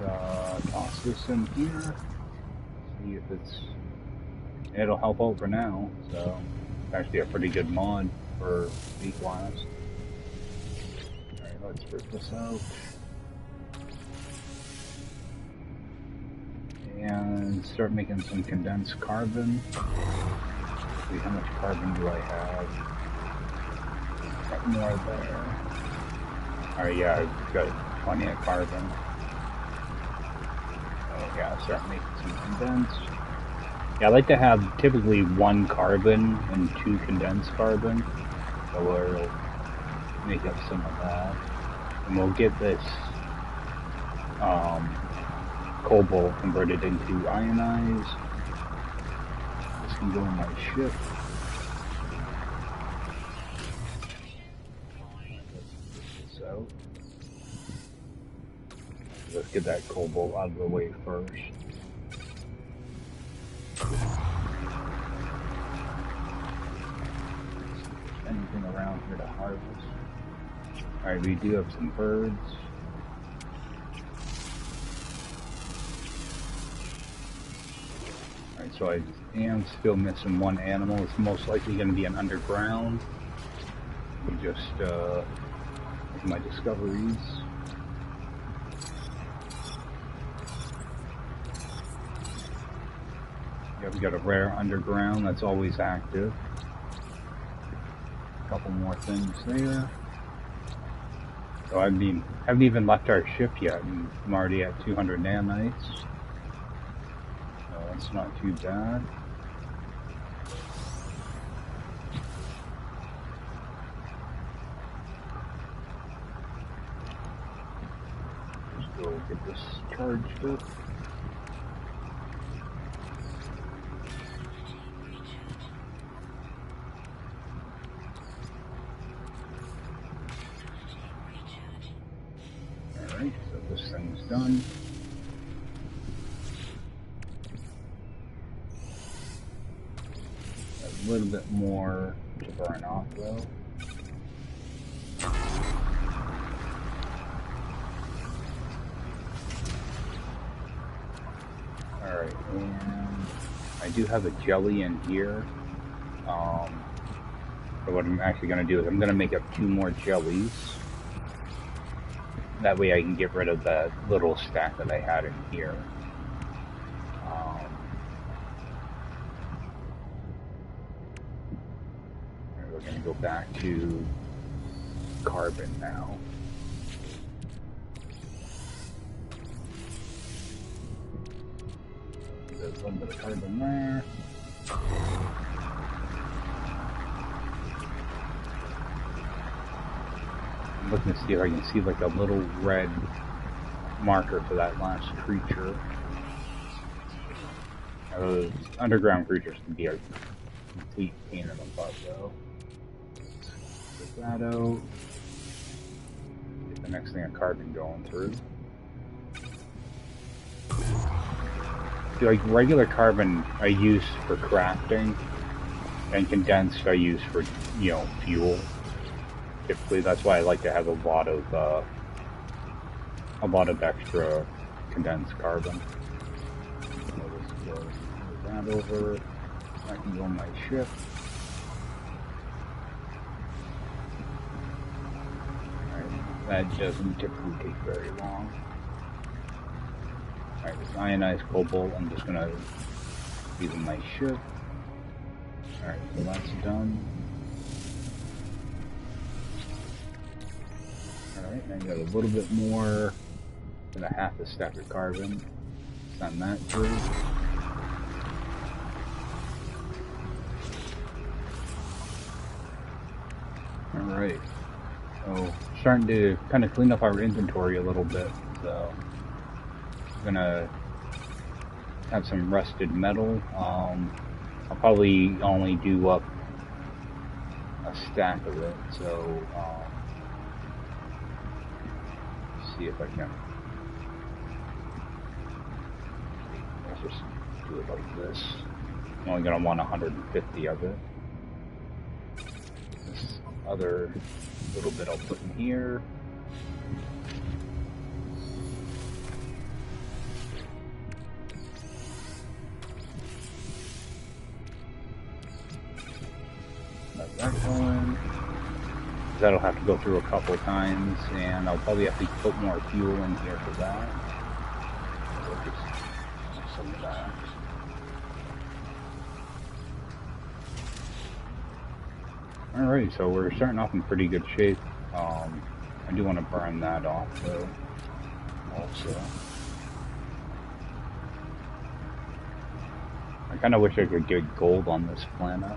[SPEAKER 1] toss this in here. See if it'll help out for now. So it's actually a pretty good mod for B-class. Alright, let's rip this out. And start making some condensed carbon. Let's see, how much carbon do I have? Got more there. Alright, yeah, I've got plenty of carbon. Oh yeah, start making some condensed. Yeah, I like to have typically 1 carbon and 2 condensed carbon. So we'll make up some of that. And we'll get this cobalt converted into ionized. This can go in my ship. So let's get that cobalt out of the way first. Anything around here to harvest? Alright, we do have some birds. So I am still missing 1 animal. It's most likely going to be an underground. We just make my discoveries. Yeah, we got a rare underground that's always active. A couple more things there. So I haven't even left our ship yet, and I'm already at 200 nanites. That's not too bad. Just go get this charged up. done. A little bit more to burn off though. Alright, and I do have a jelly in here. So what I'm actually going to do is I'm going to make up 2 more jellies. That way I can get rid of that little stack that I had in here. We're going to go back to carbon now. There's a little bit of carbon there. I'm looking to see if I can see like a little red marker for that last creature. Now, those underground creatures can be a complete pain in the butt though. Get that out. Get the next thing of carbon going through. Like regular carbon I use for crafting, and condensed I use for, you know, fuel. Typically, that's why I like to have a lot of extra condensed carbon. So just move that over. I can go on my ship. Alright, that doesn't typically take very long. Alright, this ionized cobalt, I'm just gonna leave in my ship. Alright, so that's done. Alright, I got a little bit more than a half a stack of carbon. Send that through. Alright, so starting to kind of clean up our inventory a little bit, so I'm gonna have some rusted metal. I'll probably only do up a stack of it, so see if I can. Let's just do it like this. I'm only gonna want 150 of it. This other little bit I'll put in here. Let that going. That'll have to go through a couple times, and I'll probably have to put more fuel in here for that. So just some of that. Alright, so we're starting off in pretty good shape. I do want to burn that off though, also. I kind of wish I could get gold on this planet,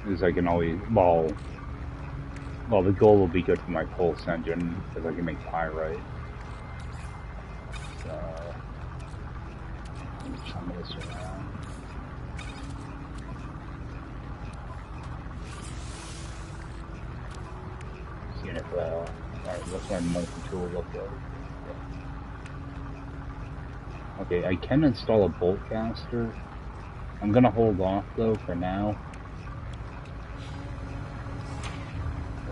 [SPEAKER 1] because I can always, well, the gold will be good for my pulse engine, because I can make pyrite. So, move some of this around. Seeing if, alright, what's my multi-tool look like? Okay, I can install a bolt caster. I'm gonna hold off though for now.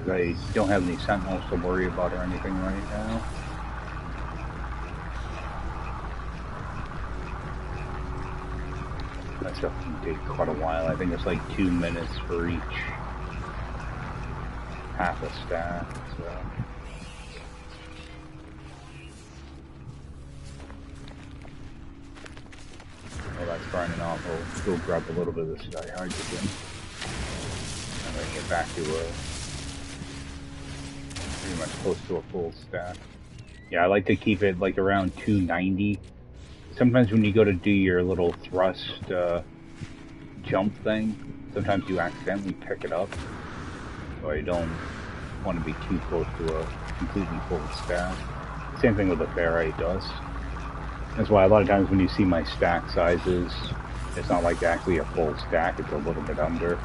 [SPEAKER 1] I don't have any sentinels to worry about or anything right now. That stuff can take quite a while. I think it's like 2 minutes for each half a stack, so. Well, that's burning off. We'll go grab a little bit of this hydrogen. And then get back to pretty much close to a full stack. Yeah, I like to keep it like around 290. Sometimes when you go to do your little thrust jump thing, sometimes you accidentally pick it up. So I don't want to be too close to a completely full stack. Same thing with the ferrite does. That's why a lot of times when you see my stack sizes, it's not like actually a full stack, it's a little bit under.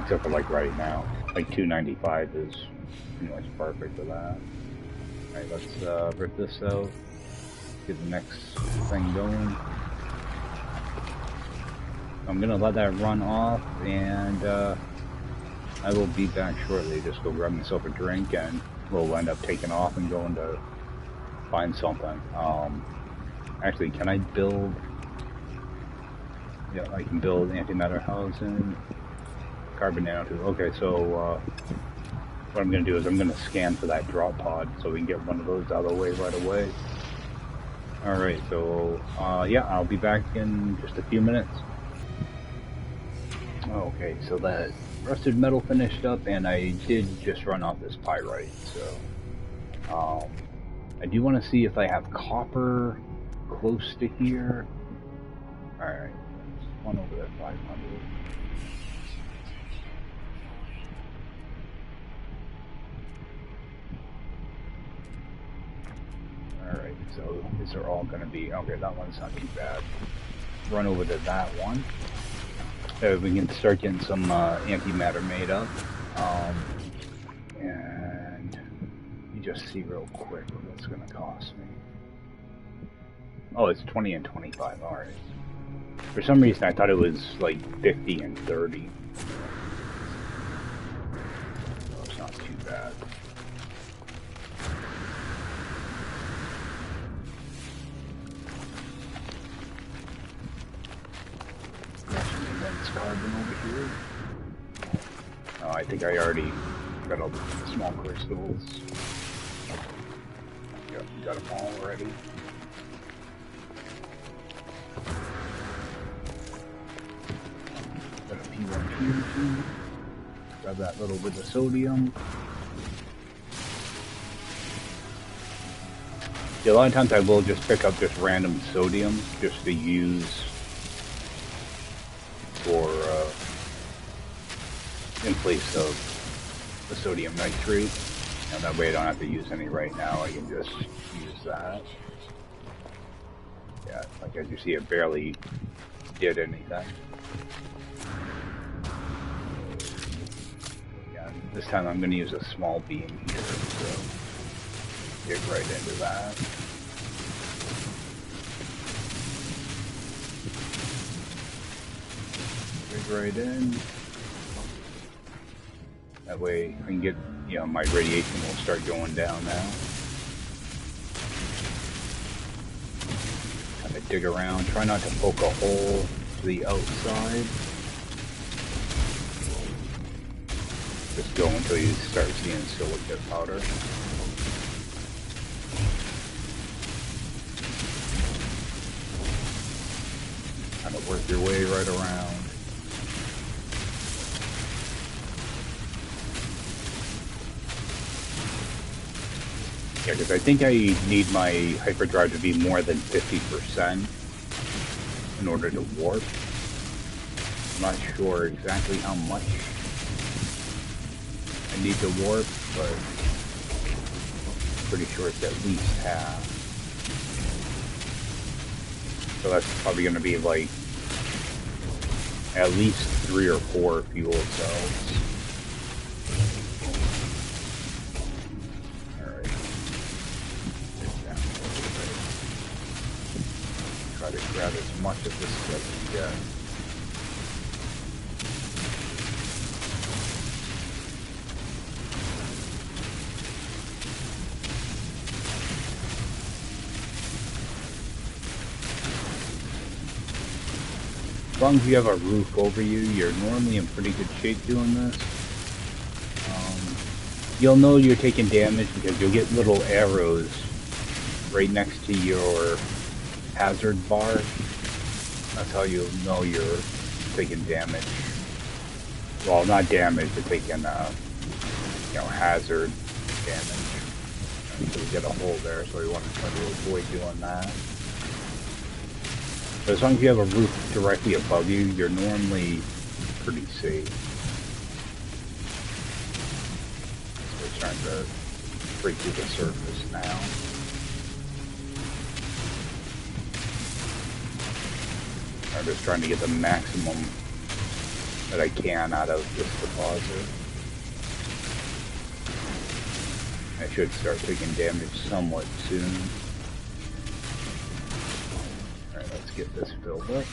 [SPEAKER 1] Except for like right now. Like 295 is pretty much perfect for that. Alright, let's rip this out. get the next thing going. I'm gonna let that run off, and I will be back shortly. Just go grab myself a drink, and we'll end up taking off and going to find something. Actually, can I build? Yeah, I can build antimatter housing, carbon nanotube. Okay, so what I'm gonna do is I'm gonna scan for that drop pod so we can get one of those out of the way right away. Alright, so yeah, I'll be back in just a few minutes. Okay, so that rusted metal finished up, and I did just run off this pyrite, so I do want to see if I have copper close to here. Alright, one over there, 500. Alright, so these are all going to be, okay, that one's not too bad. Run over to that one. We can start getting some antimatter made up. And you just see real quick what that's going to cost me. Oh, it's 20 and 25, alright. For some reason I thought it was like 50 and 30. So it's not too bad. Carbon over here. Oh, I think I already got all the small crystals. Got them all already. Got a P1 here too. Grab that little bit of sodium. Yeah, a lot of times I will just pick up just random sodium just to use for in place of the sodium nitrate, and that way I don't have to use any right now. I can just use that. Yeah, like as you see, it barely did anything. Yeah, this time I'm going to use a small beam here, so get right into that. Right in. That way I can get, you know, my radiation will start going down now. Kind of dig around, try not to poke a hole to the outside. Just go until you start seeing silicate powder. Kind of work your way right around. Yeah, because I think I need my hyperdrive to be more than 50% in order to warp. I'm not sure exactly how much I need to warp, but I'm pretty sure it's at least half. So that's probably going to be like at least 3 or 4 fuel cells. Grab as much of this as we can get. As long as you have a roof over you, you're normally in pretty good shape doing this. You'll know you're taking damage because you'll get little arrows right next to your hazard bar. That's how you'll know you're taking damage. Well, not damage, you're taking, you know, hazard damage. So we get a hole there, so we want to try to avoid doing that. But as long as you have a roof directly above you, you're normally pretty safe. So we're trying to break through the surface now. I'm just trying to get the maximum that I can out of this deposit. I should start taking damage somewhat soon. get this filled up.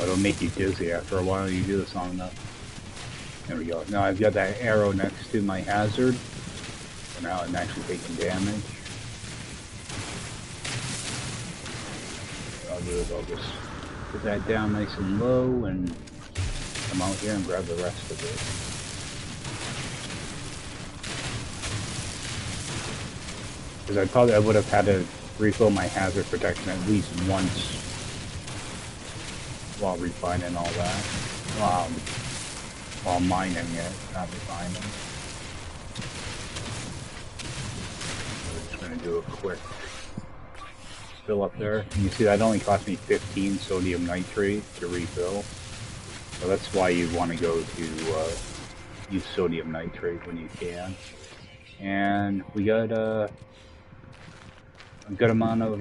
[SPEAKER 1] It'll make you dizzy after a while. You do this long enough. There we go. Now I've got that arrow next to my hazard. So now I'm actually taking damage. What I'll do is I'll just put that down nice and low and come out here and grab the rest of it. Because I would have had to refill my hazard protection at least once while refining all that. While mining it, not refining. We're just going to do a quick fill up there. And you see that only cost me 15 sodium nitrate to refill. So that's why you want to go to use sodium nitrate when you can. And we got a good amount of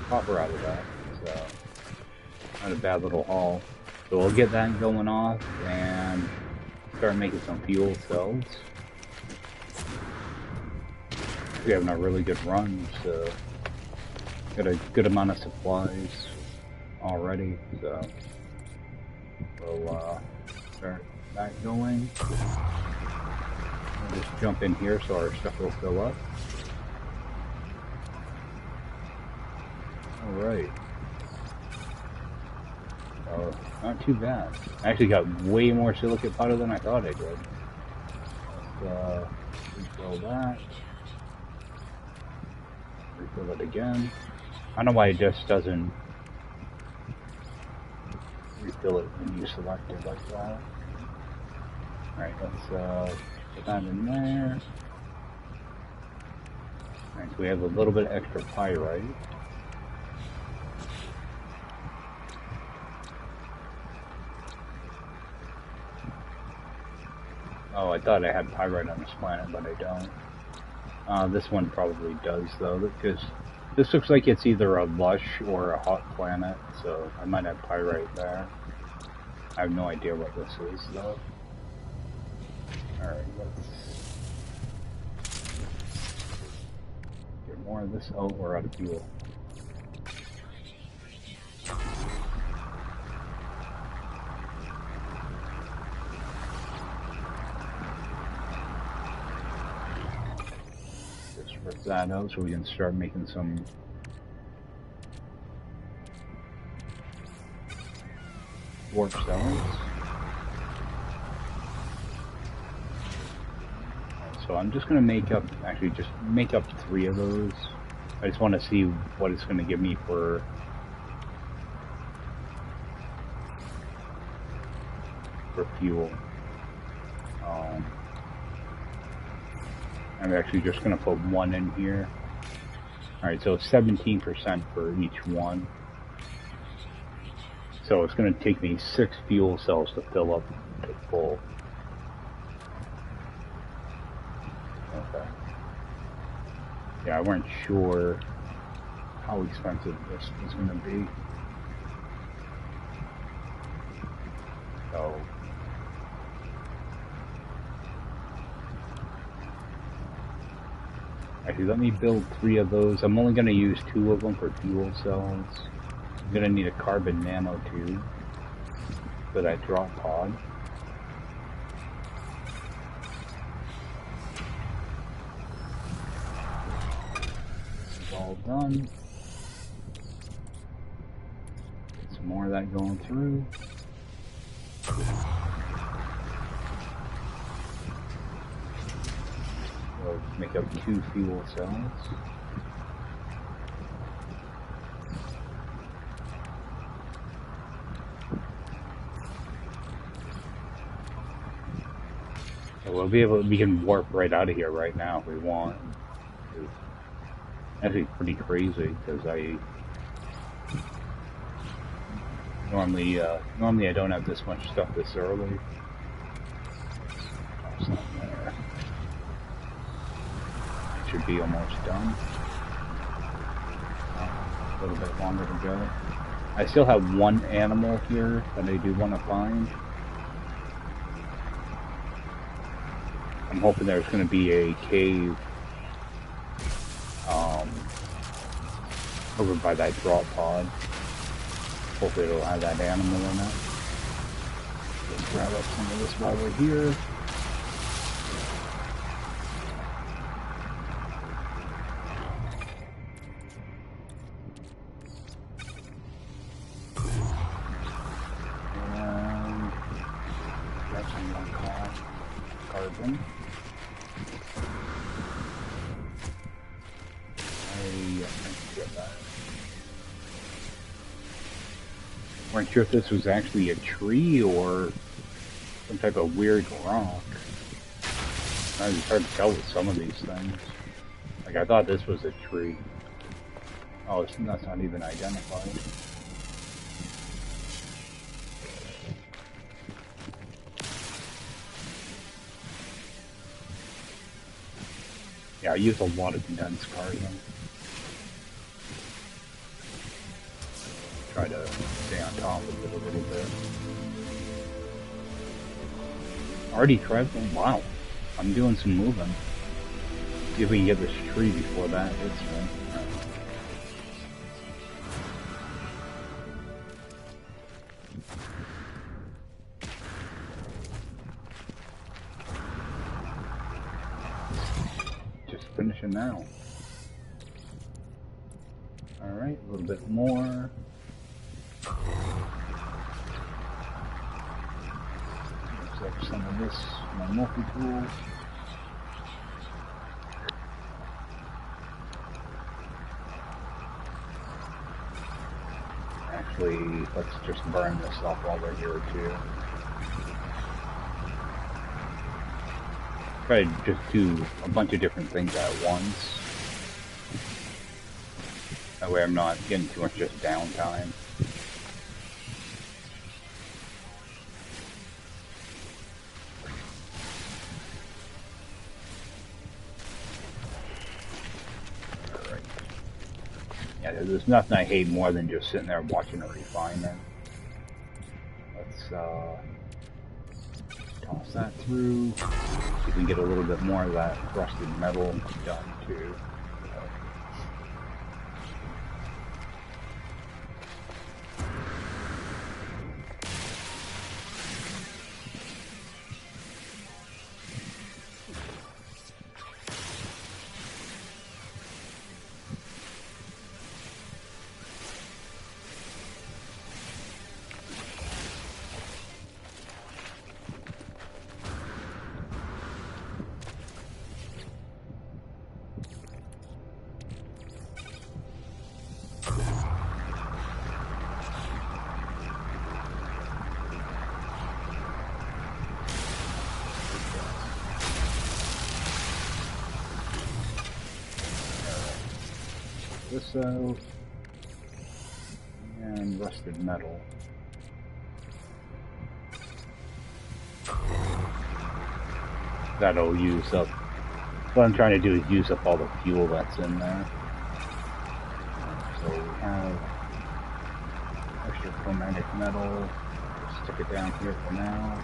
[SPEAKER 1] copper out of that. So, not a bad little haul. So we'll get that going off and start making some fuel cells. We're having a really good run, so got a good amount of supplies already. So we'll start that going. We'll just jump in here so our stuff will fill up. All right. Oh, not too bad. I actually got way more silicate powder than I thought I did. Let's refill that. Refill it again. I don't know why it just doesn't refill it when you select it like that. Alright, let's put that in there. Alright, so we have a little bit of extra pyrite. Oh, I thought I had pyrite on this planet, but I don't. This one probably does, though, because this looks like it's either a lush or a hot planet, so I might have pyrite there. I have no idea what this is, though. Alright, let's get more of this. Oh, we're out of fuel. Rip that out so we can start making some warp cells. So I'm just going to make up, actually just make up 3 of those. I just want to see what it's going to give me for fuel. I'm actually just going to put 1 in here. Alright, so 17% for each one. So it's going to take me 6 fuel cells to fill up to full. Okay. Yeah, I weren't sure how expensive this was going to be. So actually, let me build 3 of those. I'm only going to use 2 of them for fuel cells. I'm going to need a carbon nanotube for that drop pod. This is all done. Get some more of that going through. We'll make up 2 fuel cells. We'll be able. We can warp right out of here right now if we want. It's actually pretty crazy because normally I don't have this much stuff this early. There. Should be almost done. A little bit longer to go. I still have one animal here that I do want to find. I'm hoping there's going to be a cave over by that drop pod. Hopefully it'll have that animal in it. Let's grab up some of this while we're here. And grab some more carbon. Weren't sure if this was actually a tree or some type of weird rock. It's hard to tell with some of these things. Like, I thought this was a tree. Oh, that's not even identified. Yeah, I use a lot of condensed carbon. Try to stay on top of it a little bit. Already traveling? Wow. I'm doing some moving. See if we can get this tree before that hits me. Just finishing now. Alright, a little bit more. Some of this, my Multitools. Actually, let's just burn this off while we're here too. Try to just do a bunch of different things at once. That way I'm not getting too much just downtime. There's nothing I hate more than just sitting there watching a refiner. Let's toss that through. See if we can get a little bit more of that rusted metal done too. This out, and rusted metal. That'll use up, what I'm trying to do is use up all the fuel that's in there. So we have extra chromatic metal, stick it down here for now.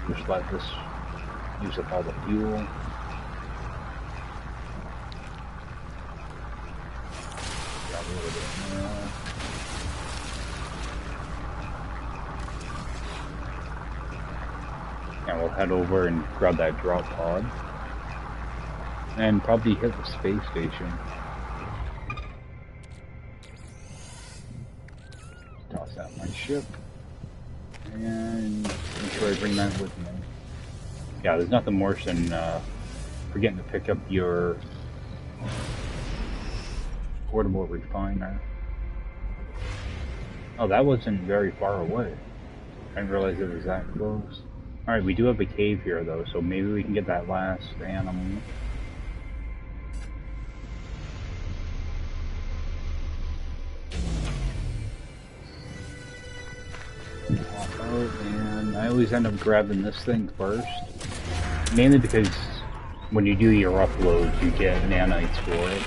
[SPEAKER 1] Just let this use up all the fuel. A little bit more. And we'll head over and grab that drop pod. And probably hit the space station. Toss out my ship. And make sure I bring that with me. Yeah, there's nothing worse than forgetting to pick up your portable refiner. Oh, that wasn't very far away. I didn't realize it was that close. Alright, we do have a cave here though, so maybe we can get that last animal. And I always end up grabbing this thing first. Mainly because when you do your uploads, you get nanites for it.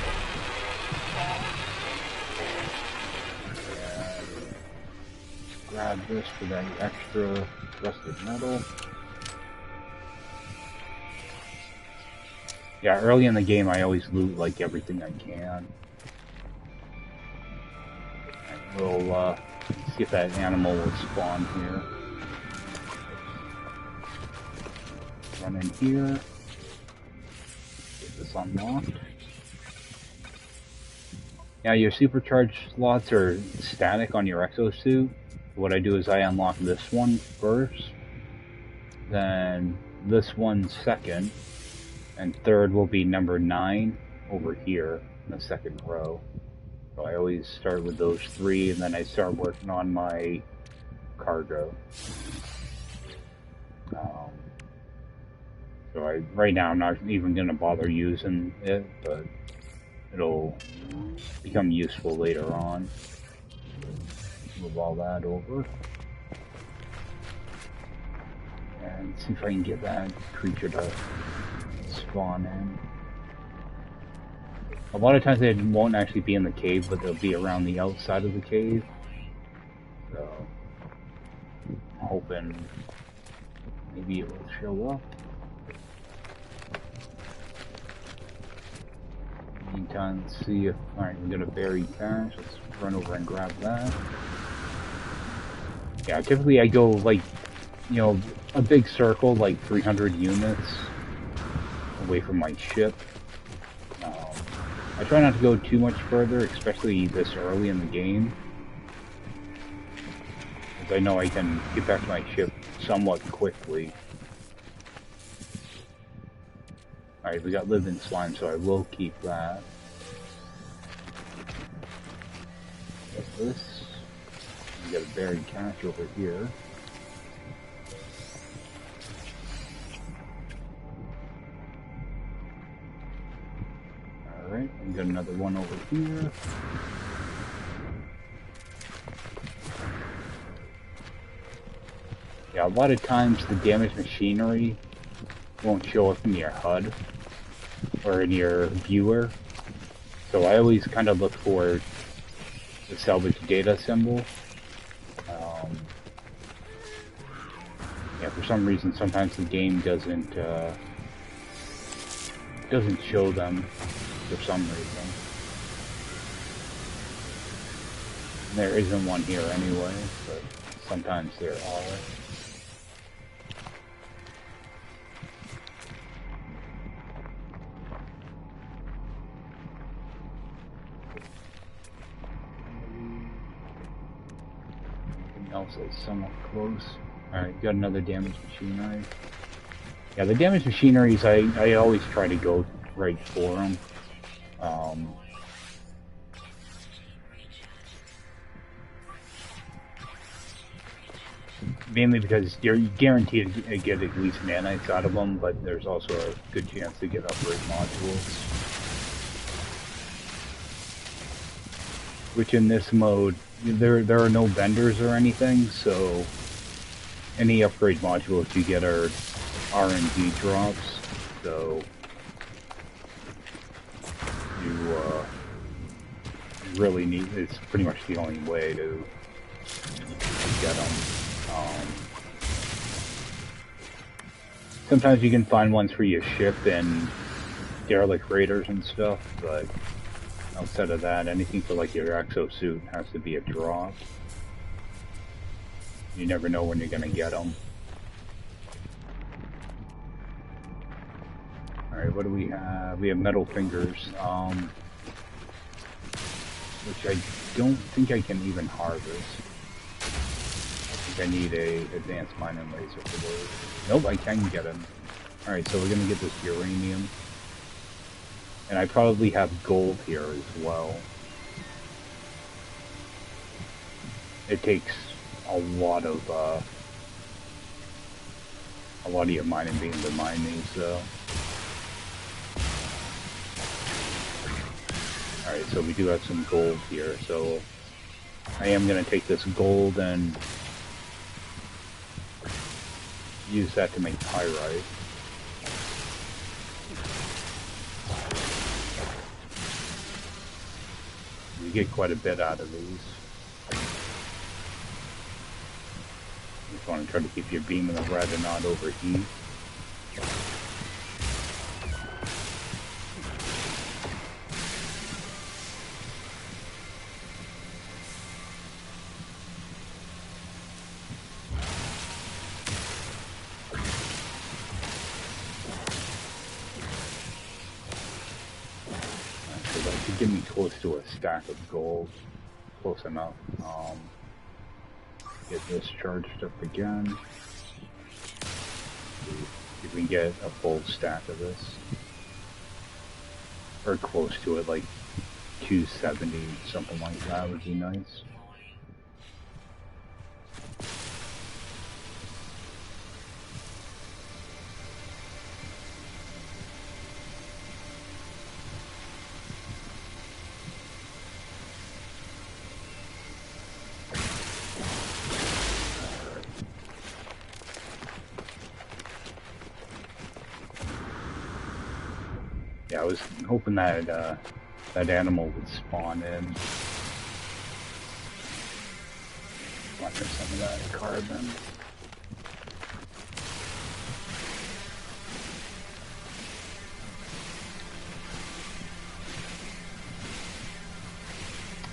[SPEAKER 1] And grab this for that extra rusted metal. Yeah, early in the game I always loot like everything I can. And we'll see if that animal will spawn here. Run in here. Get this unlocked. Now your supercharged slots are static on your exosuit. What I do is I unlock this one first, then this one second, and third will be number 9 over here in the second row. So I always start with those 3 and then I start working on my cargo. So right now I'm not even going to bother using it, but it'll become useful later on. Move all that over. And see if I can get that creature to spawn in. A lot of times they won't actually be in the cave, but they'll be around the outside of the cave. So, I'm hoping maybe it will show up. Meantime, let's see if... Alright, we got a buried cache. Let's run over and grab that. Yeah, typically I go like, you know, a big circle, like 300 units away from my ship. I try not to go too much further, especially this early in the game, because I know I can get back to my ship somewhat quickly. Alright, we got living slime, so I will keep that. Got this. We got a buried cache over here. Alright, we got another one over here. Yeah, a lot of times the damaged machinery won't show up in your HUD or in your viewer. So I always kind of look for the salvage data symbol. Yeah, for some reason sometimes the game doesn't show them for some reason. There isn't one here anyway, but sometimes there are. Anything else that's somewhat close? Alright, got another damaged machinery. Yeah, the damaged machineries, I always try to go right for them. Mainly because you're guaranteed to get at least nanites out of them, but there's also a good chance to get upgrade modules. Which in this mode, there are no vendors or anything, so any upgrade modules you get are RNG drops, so you really need, it's pretty much the only way to get them. Sometimes you can find ones for your ship and derelict raiders and stuff, but outside of that, anything for like your exosuit has to be a drop. You never know when you're gonna get them. Alright, what do we have? We have metal fingers, which I don't think I can even harvest. I need a advanced mining laser for those. Nope, I can get them. Alright, so we're gonna get this uranium. And I probably have gold here as well. It takes a lot of a lot of your mining being to mine these, so. Alright, so we do have some gold here, so I am going to take this gold and use that to make pyrite. You get quite a bit out of these. You just want to try to keep your beam in the red and not overheat. Give me close to a stack of gold. Close enough. Get this charged up again. If we can get a full stack of this. Or close to it, like 270, something like that would be nice. Yeah, I was hoping that that animal would spawn in. Watch some of that carbon.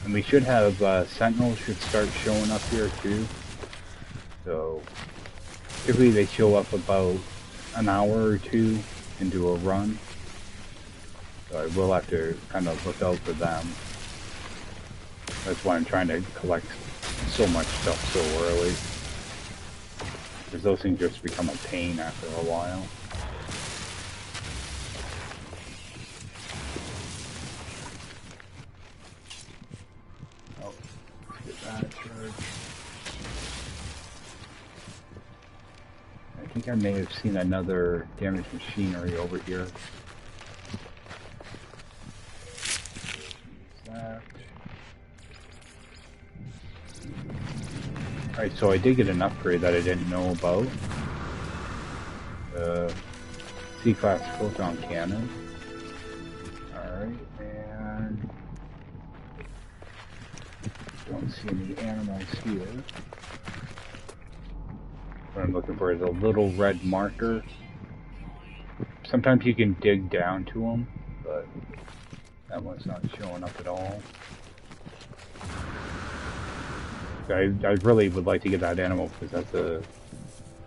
[SPEAKER 1] And we should have sentinels should start showing up here too. So typically they show up about an hour or two into a run. So I will have to kind of look out for them. That's why I'm trying to collect so much stuff so early. Because those things just become a pain after a while. Oh, let's get that charged. I think I may have seen another damaged machinery over here. Alright, so I did get an upgrade that I didn't know about. C-class photon cannon. Alright, and don't see any animals here. What I'm looking for is a little red marker. Sometimes you can dig down to them, but that one's not showing up at all. I really would like to get that animal because that's a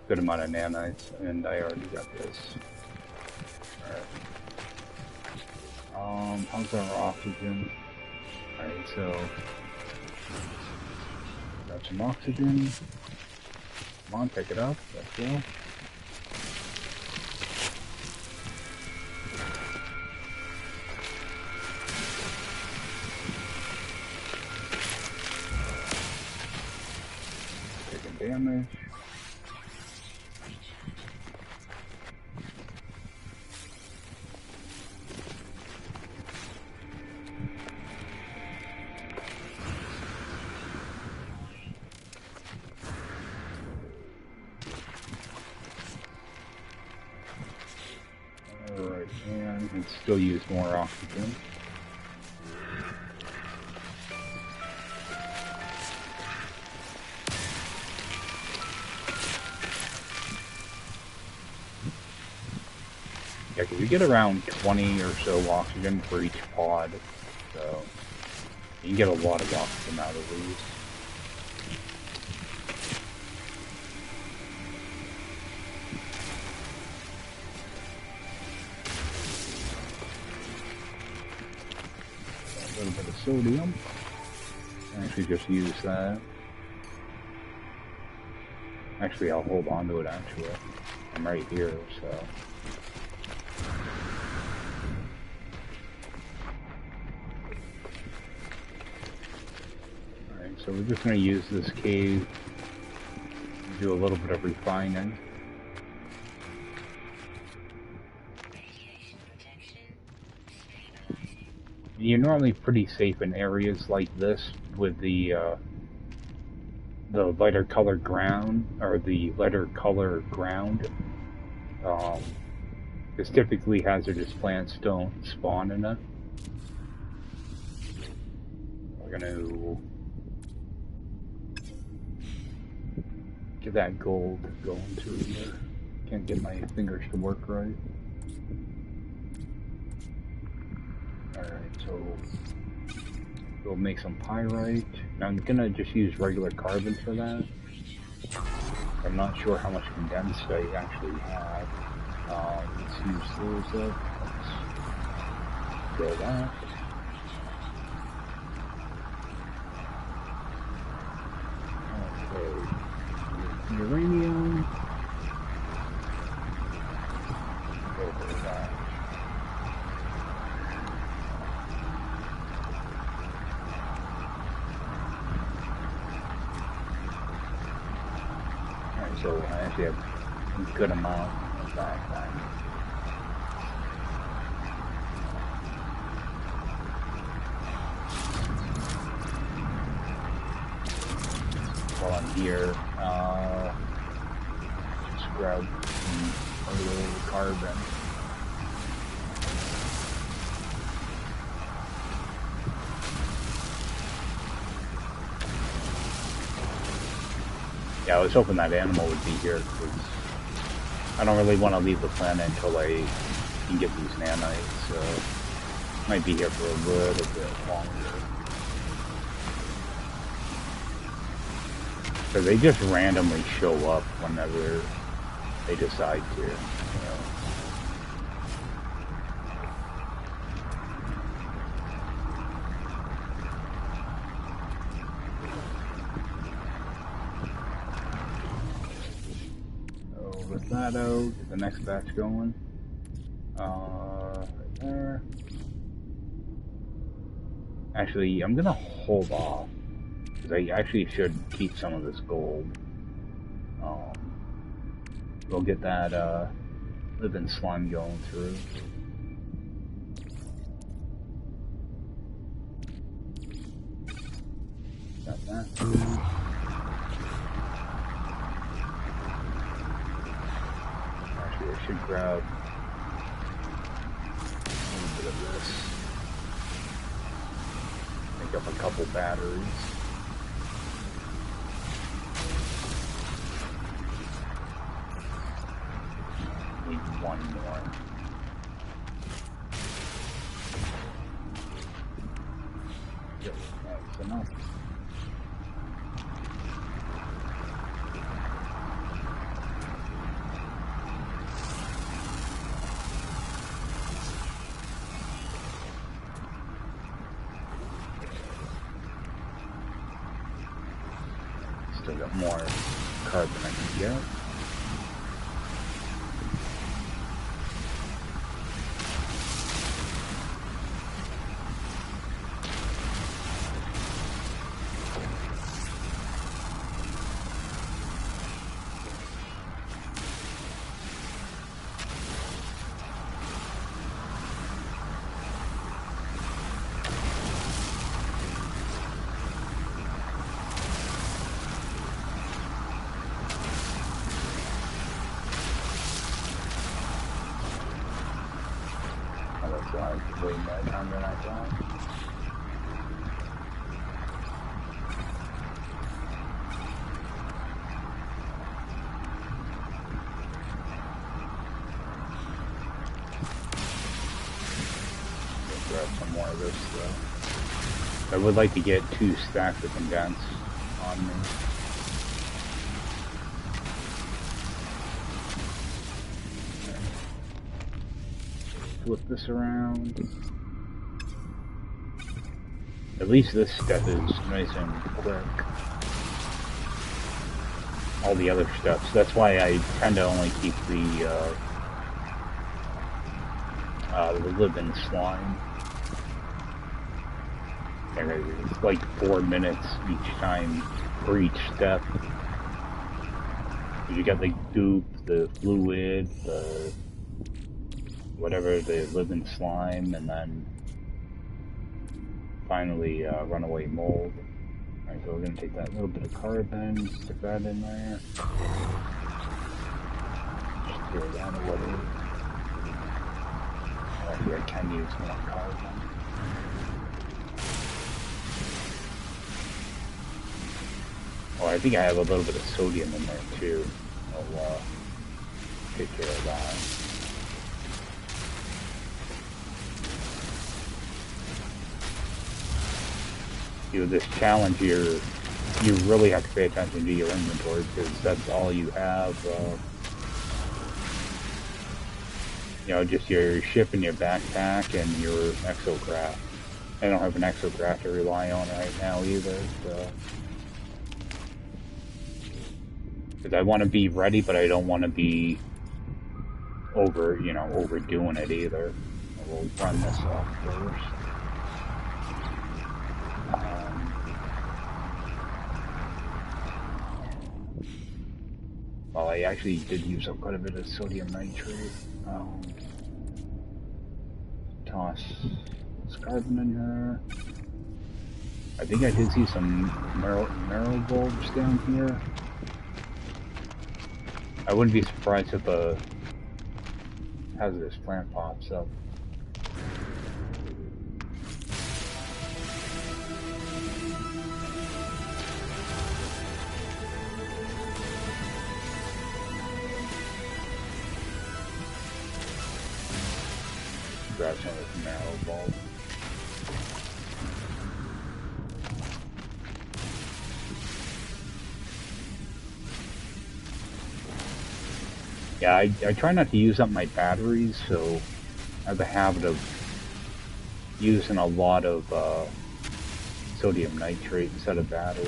[SPEAKER 1] good amount of nanites, and I already got this. Alright. How's our oxygen? Alright, so got some oxygen. Come on, pick it up. Let's go. Damage. Alright, and we can still use more oxygen. Yeah, we get around 20 or so oxygen for each pod, so you can get a lot of oxygen out of these. A little bit of sodium. Actually, just use that. Actually, I'll hold on to it. Actually, I'm right here, so. So we're just going to use this cave to do a little bit of refining. You're normally pretty safe in areas like this with the lighter color ground, or the lighter color ground. Because typically hazardous plants don't spawn in it. We're gonna get that gold going through here. Can't get my fingers to work right. Alright, so we'll make some pyrite. Now I'm gonna just use regular carbon for that. I'm not sure how much condensed I actually have. Let's use those up. Let's go that. Okay. Uranium. Over that. Alright, so I actually have a good amount of that then. While I'm here, just grab a little carbon. Yeah, I was hoping that animal would be here, because I don't really want to leave the planet until I can get these nanites, so might be here for a little bit longer. So they just randomly show up whenever they decide to, you know. So with that out, get the next batch going. Right there. Actually, I'm gonna hold off, because I actually should keep some of this gold. We'll get that living slime going through. Got that through. Actually, I should grab a little bit of this. Make up a couple batteries. Need one more. Yep, that's enough. Still got more carbon I can get. Way more time than I thought. Grab some more of this though. I would like to get 2 stacks of condensed on me. Flip this around. At least this step is nice and quick. All the other steps. That's why I tend to only keep the living slime. And it's like 4 minutes each time for each step. You got the goop, the fluid, the whatever, the living slime, and then finally runaway mold. Alright, so we're going to take that little bit of carbon, stick that in there. Just throw that away. Actually, I can use more carbon. Oh, I think I have a little bit of sodium in there too. I'll take care of that. You know, this challenge here, you really have to pay attention to your inventory because that's all you have. You know, just your ship and your backpack and your exocraft. I don't have an exocraft to rely on right now either, so. Because I want to be ready, but I don't want to be overdoing it either. We'll run this off first. Well, I actually did use up quite a bit of sodium nitrate. Toss this carbon in here. I think I did see some marrow bulbs down here. I wouldn't be surprised if a hazardous plant pops up. Grab some of this marrow bulb. Yeah, I try not to use up my batteries, so I have a habit of using a lot of sodium nitrate instead of batteries.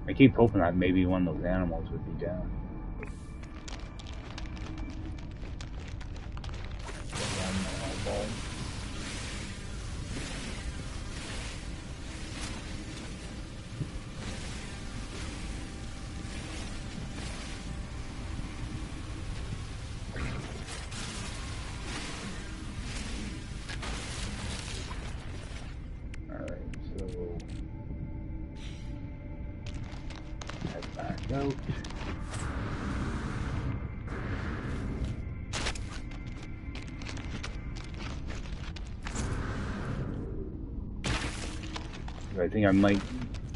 [SPEAKER 1] I keep hoping that maybe one of those animals would be down. Out. I think I might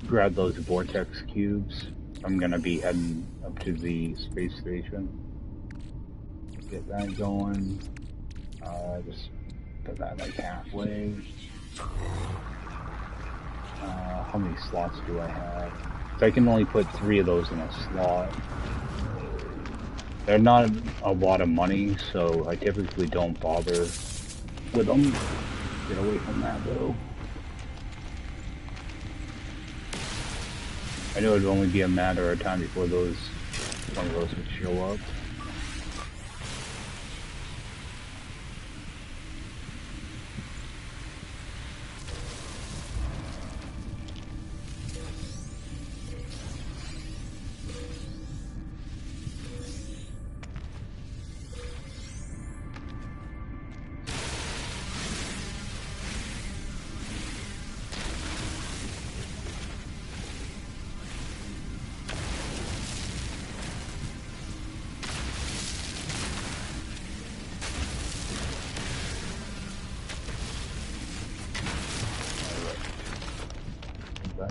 [SPEAKER 1] grab those vortex cubes. I'm gonna be heading up to the space station. Get that going. Just put that like halfway. How many slots do I have? So I can only put 3 of those in a slot. They're not a lot of money, so I typically don't bother with them. Get away from that though. I know it'd only be a matter of time before one of those would show up.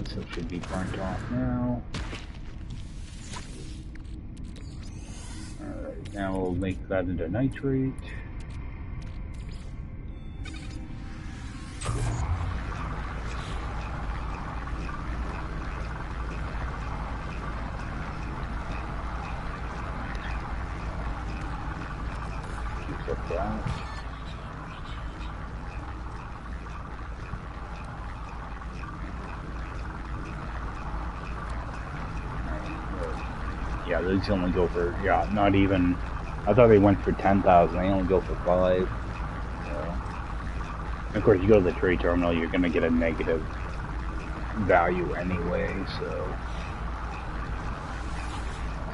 [SPEAKER 1] So it should be burnt off now. Alright, now we'll make that into nitrate. Keep that. Yeah, these only go for, not even, I thought they went for 10,000, they only go for 5. Of course, you go to the trade terminal, you're going to get a negative value anyway, so...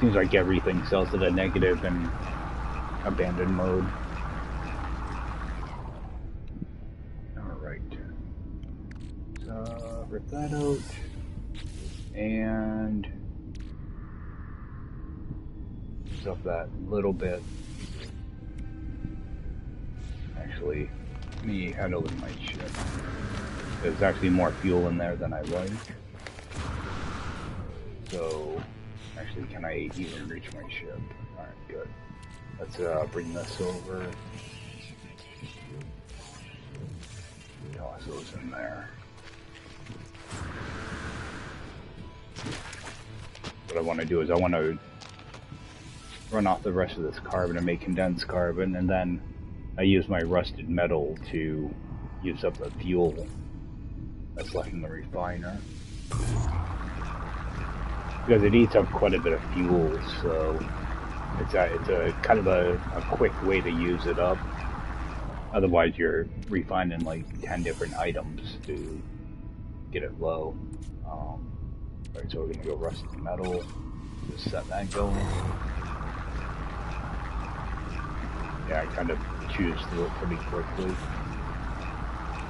[SPEAKER 1] Seems like everything sells at a negative in abandoned mode. Alright. So, rip that out. And... use up that little bit. Actually, let me head over to my ship. There's actually more fuel in there than I like. So... Actually, can I even reach my ship? Alright, good. Let's bring this over. Toss those in there. What I want to do is I want to run off the rest of this carbon and make condensed carbon, and then I use my rusted metal to use up the fuel that's left in the refiner. Because it eats up quite a bit of fuel, so it's a kind of a quick way to use it up. Otherwise, you're refining like 10 different items to get it low. Right, so we're gonna go rusted metal. Just set that going. Yeah, I kind of choose through it pretty quickly.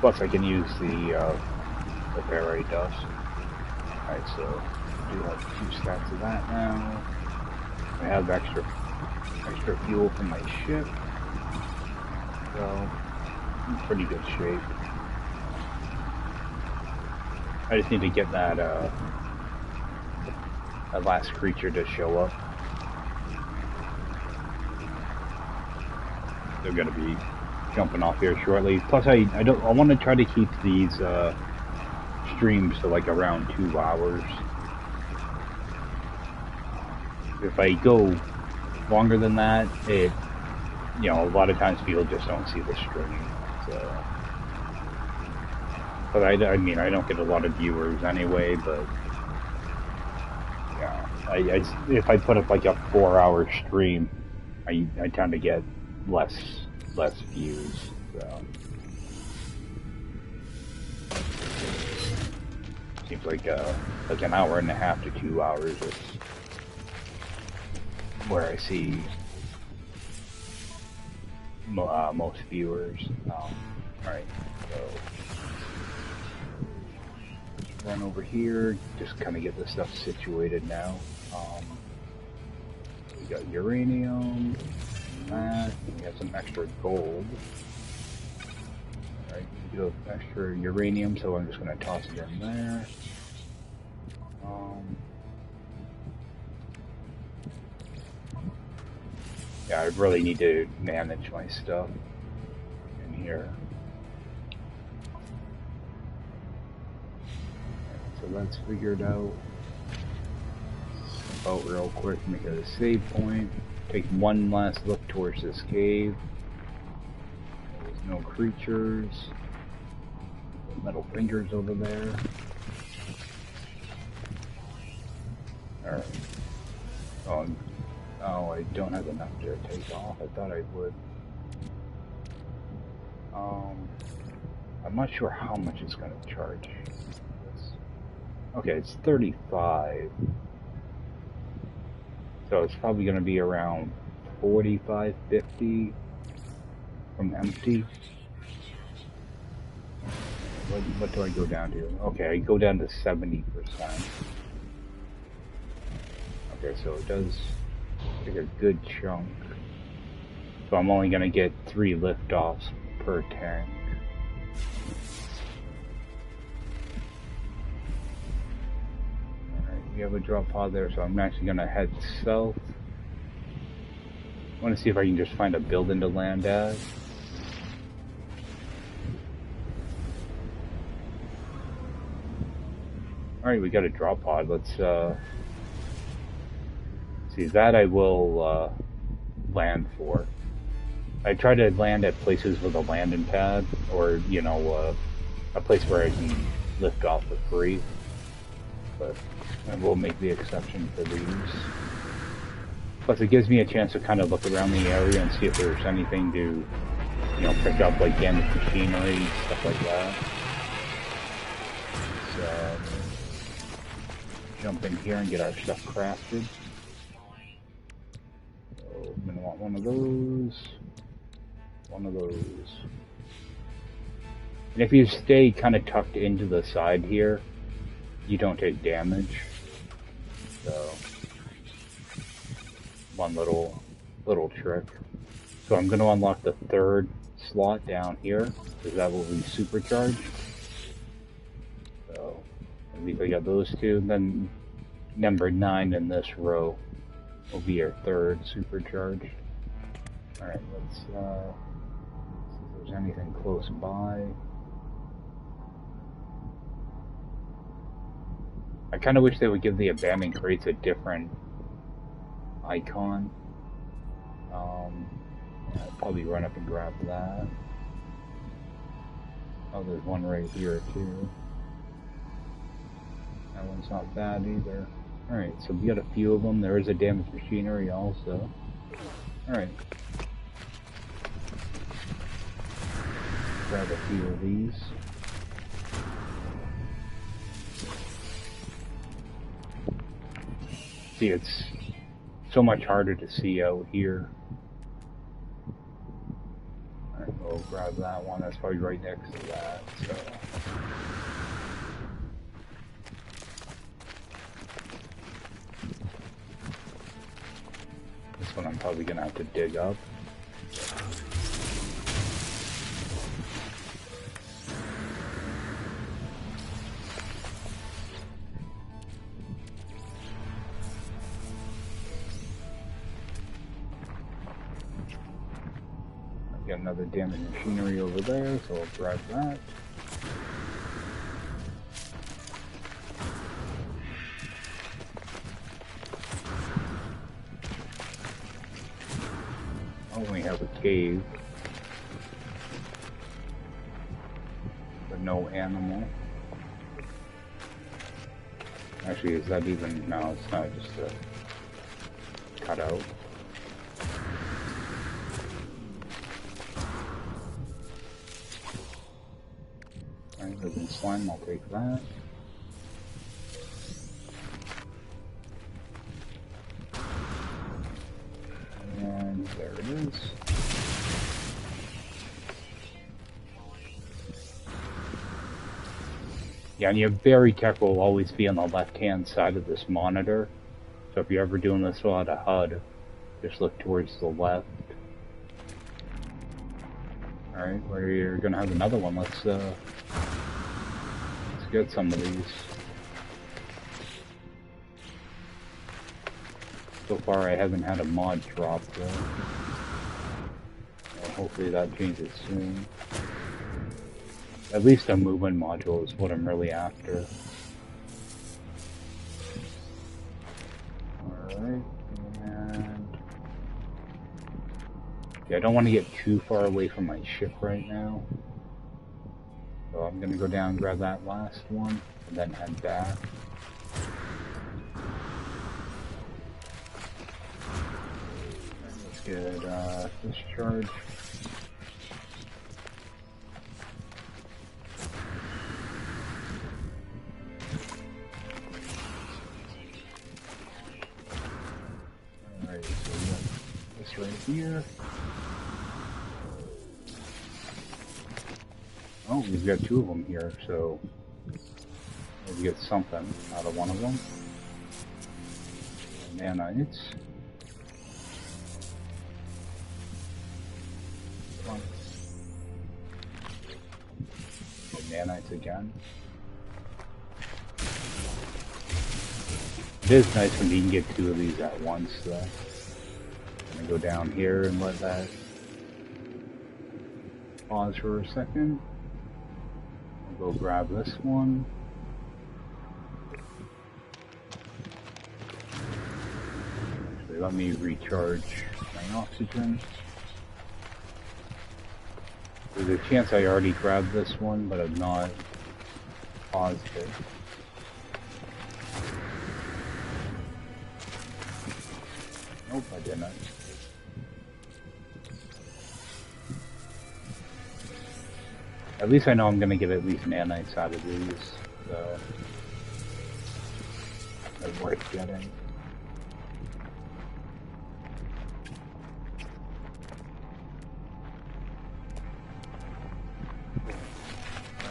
[SPEAKER 1] Plus, I can use the ferrite dust. Alright, so do have 2 stacks of that now. I have extra fuel for my ship, so I'm in pretty good shape. I just need to get that last creature to show up. They're gonna be jumping off here shortly. Plus, I want to try to keep these streams to like around 2 hours. If I go longer than that, a lot of times people just don't see the stream. So, but I mean, I don't get a lot of viewers anyway. But yeah, if I put up like a 4-hour stream, I tend to get less views. So seems like an hour and a half to 2 hours is where I see most viewers. Alright, so let's run over here, just kind of get this stuff situated now. We got uranium, that, and we have some extra gold. Alright, we do have extra uranium, so I'm just going to toss it in there. Yeah, I really need to manage my stuff in here. So let's figure it out. Jump out real quick, make it a save point. Take one last look towards this cave. There's no creatures. Metal fingers over there. Alright. Oh, I don't have enough to take off. I thought I would. I'm not sure how much it's going to charge. Okay, it's 35. So it's probably going to be around 45, 50 from empty. What do I go down to? Okay, I go down to 70%. Okay, so it does take a good chunk. So I'm only going to get 3 liftoffs per tank. Alright, we have a drop pod there, so I'm actually going to head south. I want to see if I can just find a building to land at. Alright, we got a drop pod. Let's see, that I will land for. I try to land at places with a landing pad, or, a place where I can lift off for free. But I will make the exception for these. Plus, it gives me a chance to kind of look around the area and see if there's anything to you know, pick up like damaged machinery, stuff like that. So jump in here and get our stuff crafted. So I'm gonna want one of those. One of those. And if you stay kind of tucked into the side here, you don't take damage. So, one little trick. So I'm going to unlock the third slot down here, because that will be supercharged. So, at least I got those two. Then number 9 in this row will be our third supercharged. Alright, let's see if there's anything close by. I kind of wish they would give the abandoned crates a different icon. Yeah, I'd probably run up and grab that. Oh, there's one right here too. That one's not bad either. Alright, so we got a few of them. There is a damaged machinery also. Alright. Grab a few of these. See, it's so much harder to see out here. Alright, we'll grab that one. That's probably right next to that. So. This one I'm probably gonna have to dig up. Got another damaged machinery over there, so I'll grab that. I only have a cave, but no animal. Actually, is that even? No, it's not, just a cutout. Living slime, I'll take that. And there it is. Yeah, and your very tech will always be on the left-hand side of this monitor. So if you're ever doing this without a HUD, just look towards the left. Alright, where you're gonna have another one, let's get some of these. So far I haven't had a mod drop though. Well, hopefully that changes soon. At least a movement module is what I'm really after. Alright, and yeah, I don't want to get too far away from my ship right now. So I'm gonna go down and grab that last one, and then head back. Let's get discharge. Alright, so we got this right here. Oh, we've got 2 of them here, so maybe get something out of one of them. Nanites. Nanites again. It is nice when you can get 2 of these at once, though. I'm gonna go down here and let that pause for a second. Go grab this one. Actually, let me recharge my oxygen. There's a chance I already grabbed this one, but I'm not positive. Nope, I didn't. At least I know I'm gonna get at least nanites out of these, so they're worth getting.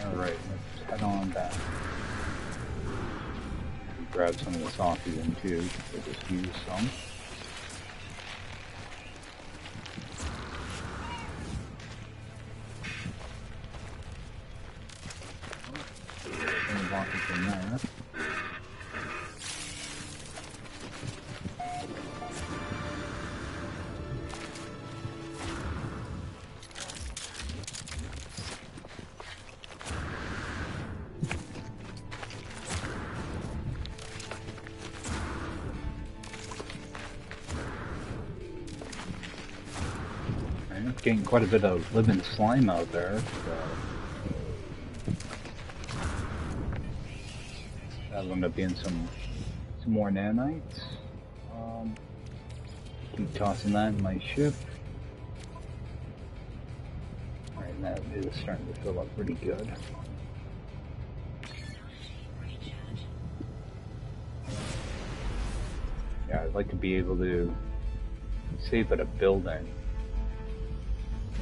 [SPEAKER 1] Alright, let's head on back. Grab some of this oxygen too, we'll just use some. Oxygen there. I'm getting quite a bit of living slime out there, so that'll end up being some more nanites. Keep tossing that in my ship. Alright, that is starting to fill up pretty good. Yeah, I'd like to be able to save at a building.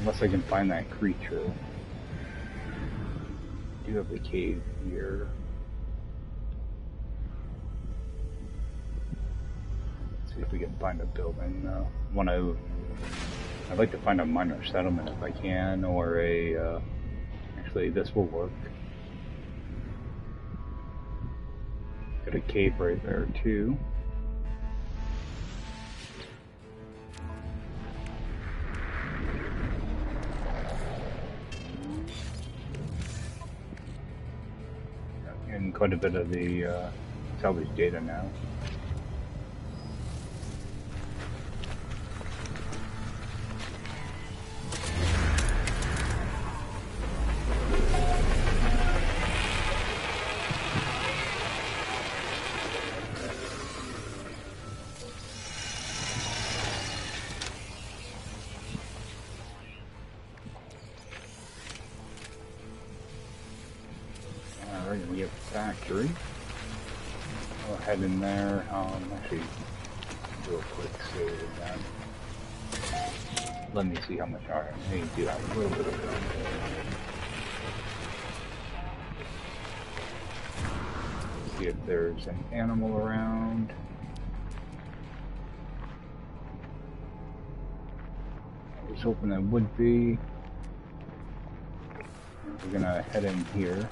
[SPEAKER 1] Unless I can find that creature. I do have the cave here. Let's see if we can find a building. I'd like to find a minor settlement if I can, or a, actually this will work. Got a cave right there too. Quite a bit of the salvage data now. We have a factory. I'll head in there. Actually, do a quick save again. Let me see how much iron. Hey, do have a little bit of iron. See if there's an animal around. I was hoping there would be. We're gonna head in here.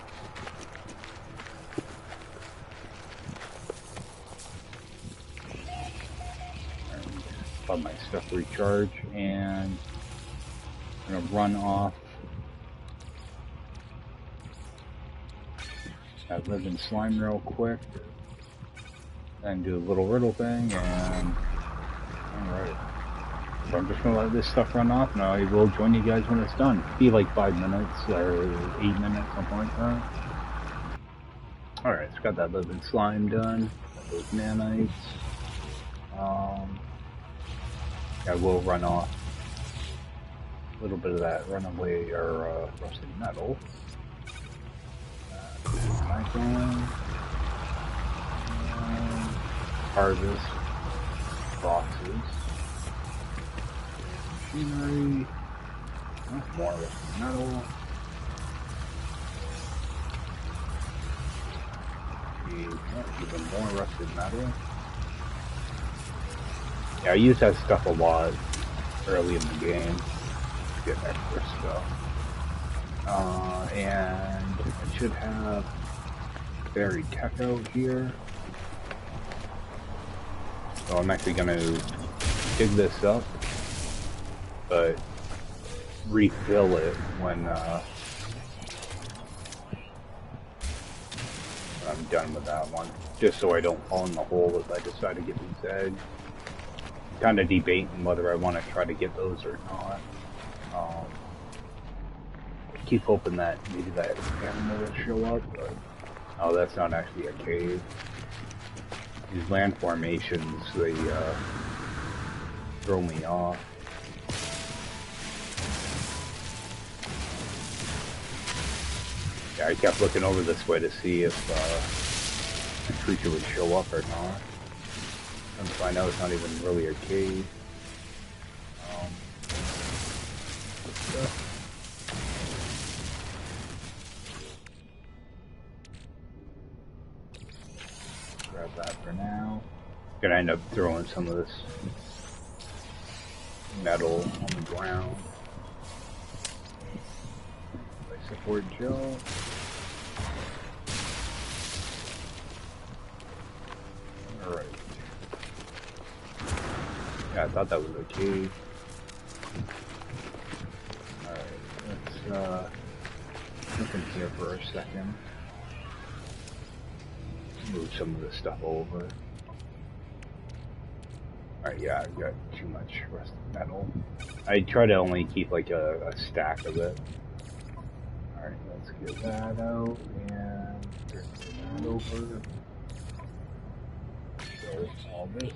[SPEAKER 1] Let my stuff recharge, and I'm gonna run off that living slime real quick, and do a little riddle thing, and alright. So I'm just gonna let this stuff run off, and I will join you guys when it's done. Be like 5 minutes or 8 minutes, something like that. Alright, it's got that living slime done, got those nanites. I will run off a little bit of that runaway or rusted metal. Knife on. Harvest. Boxes. Machinery. More rusted metal. Even more rusted metal. Yeah, I use that stuff a lot early in the game to get extra stuff. And I should have buried tech out here. So I'm actually going to dig this up, but refill it when I'm done with that one. Just so I don't fall in the hole if I decide to get these eggs. Kind of debating whether I want to try to get those or not. Keep hoping that maybe that animal will show up, but oh, that's not actually a cave. These land formations, they throw me off. Yeah, I kept looking over this way to see if a creature would show up or not. And find out it's not even really a cave. Grab that for now. Gonna end up throwing some of this metal on the ground. Life support gel. Alright. Yeah, I thought that was a cave. Alright, let's look in here for a second. Move some of this stuff over. Alright, yeah, I've got too much rusted metal. I try to only keep like a stack of it. Alright, let's get that out and bring that over. Show all this.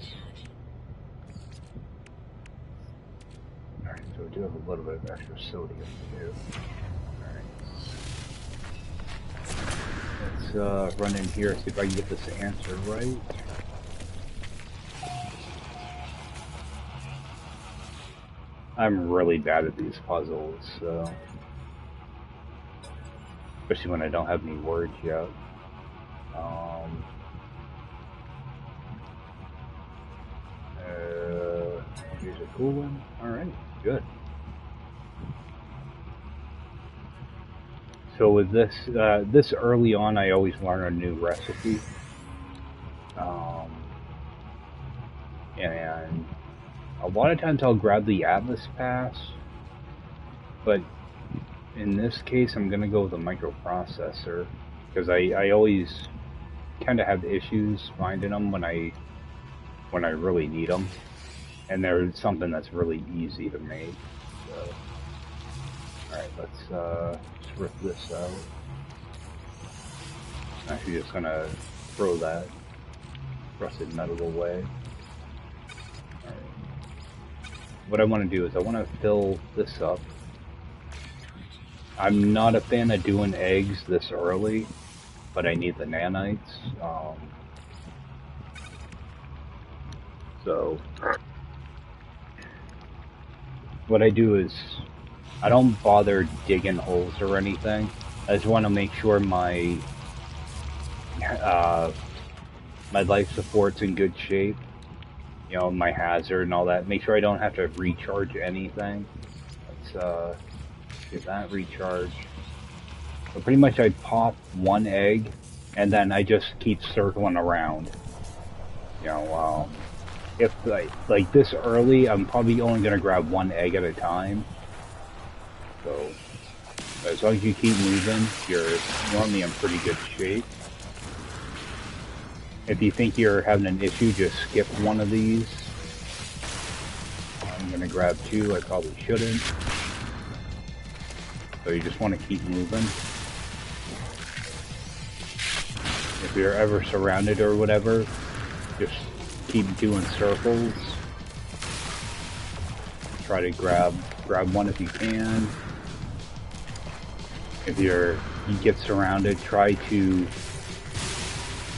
[SPEAKER 1] Alright, so we do have a little bit of extra sodium to do. Alright. Let's run in here, see if I can get this answer right. I'm really bad at these puzzles, so especially when I don't have any words yet. Here's a cool one. Alright, good. So with this, this early on, I always learn a new recipe. And a lot of times I'll grab the Atlas Pass, but in this case I'm gonna go with a microprocessor because I always kind of have issues finding them when I really need them, and they're something that's really easy to make. So, all right, let's rip this out. Actually, just gonna throw that rusted metal away. What I want to do is I want to fill this up. I'm not a fan of doing eggs this early, but I need the nanites. So what I do is I don't bother digging holes or anything. I just want to make sure my my life support's in good shape. You know, my hazard and all that. Make sure I don't have to recharge anything. Let's get that recharged. So pretty much I pop one egg, and then I just keep circling around. You know, if like this early, I'm probably only gonna grab one egg at a time. So as long as you keep moving, you're normally in pretty good shape. If you think you're having an issue, just skip one of these. I'm going to grab two, I probably shouldn't. So you just want to keep moving. If you're ever surrounded or whatever, just keep doing circles. Try to grab one if you can. If you get surrounded, try to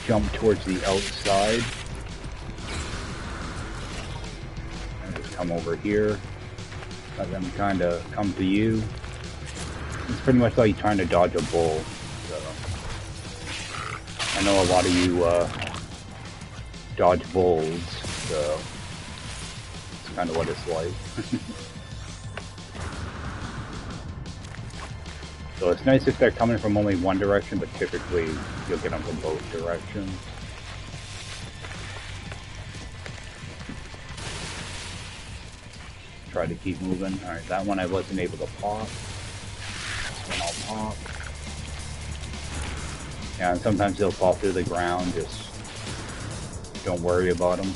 [SPEAKER 1] jump towards the outside and just come over here, let them kind of come to you. It's pretty much like trying to dodge a bull. So I know a lot of you dodge bulls, so it's kind of what it's like. So it's nice if they're coming from only one direction, but typically you'll get them from both directions. Try to keep moving. Alright, that one I wasn't able to pop. This one I'll pop. Yeah, and sometimes they'll fall through the ground, just don't worry about them.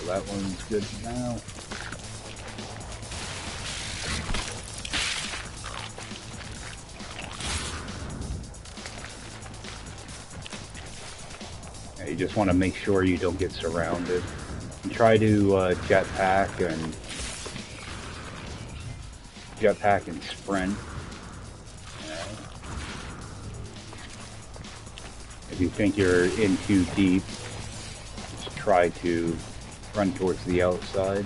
[SPEAKER 1] That one's good now. Yeah, you just want to make sure you don't get surrounded. And try to jetpack and sprint. If you think you're in too deep, just try to run towards the outside.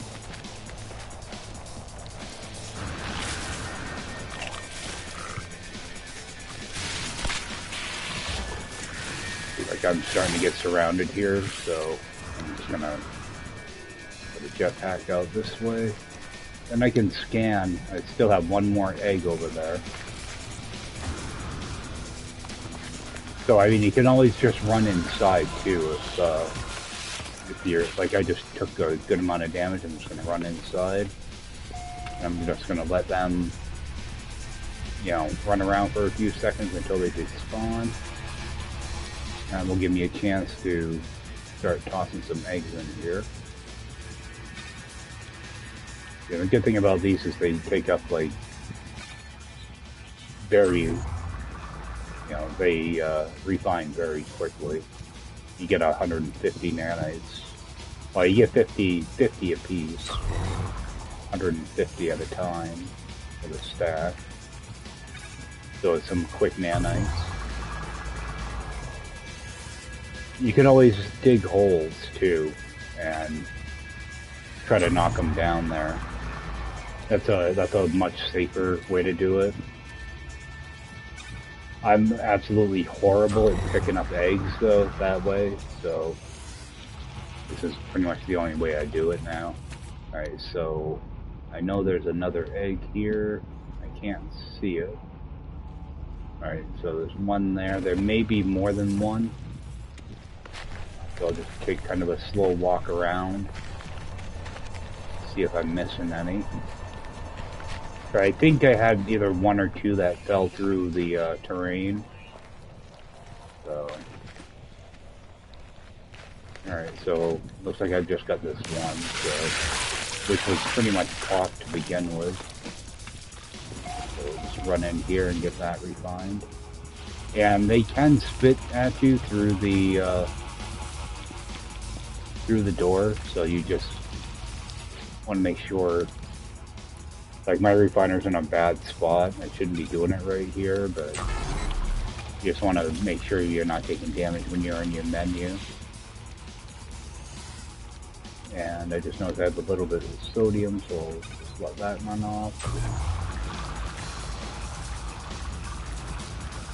[SPEAKER 1] Like I'm starting to get surrounded here, so I'm just gonna put a jetpack out this way. Then I can scan. I still have one more egg over there. So I mean, you can always just run inside too. If you're like, I just took a good amount of damage. I'm just gonna run inside. And I'm just gonna let them, you know, run around for a few seconds until they despawn. And will give me a chance to start tossing some eggs in here. Yeah, the good thing about these is they take up like very, you know, they refine very quickly. You get 150 nanites. Well, you get 50 apiece, 150 at a time for the stack. So it's some quick nanites. You can always dig holes too and try to knock them down there. That's a much safer way to do it. I'm absolutely horrible at picking up eggs though that way, so this is pretty much the only way I do it now. Alright, so I know there's another egg here. I can't see it. Alright, so there's one there. There may be more than one. So I'll just take kind of a slow walk around. See if I'm missing any. So I think I had either one or two that fell through the terrain. So, alright, so looks like I've just got this one, so, which was pretty much caught to begin with. So we'll just run in here and get that refined. And they can spit at you through the door, so you just want to make sure. Like, my refiner's in a bad spot. I shouldn't be doing it right here, but you just want to make sure you're not taking damage when you're in your menu. And I just noticed I have a little bit of sodium, so I'll just let that run off.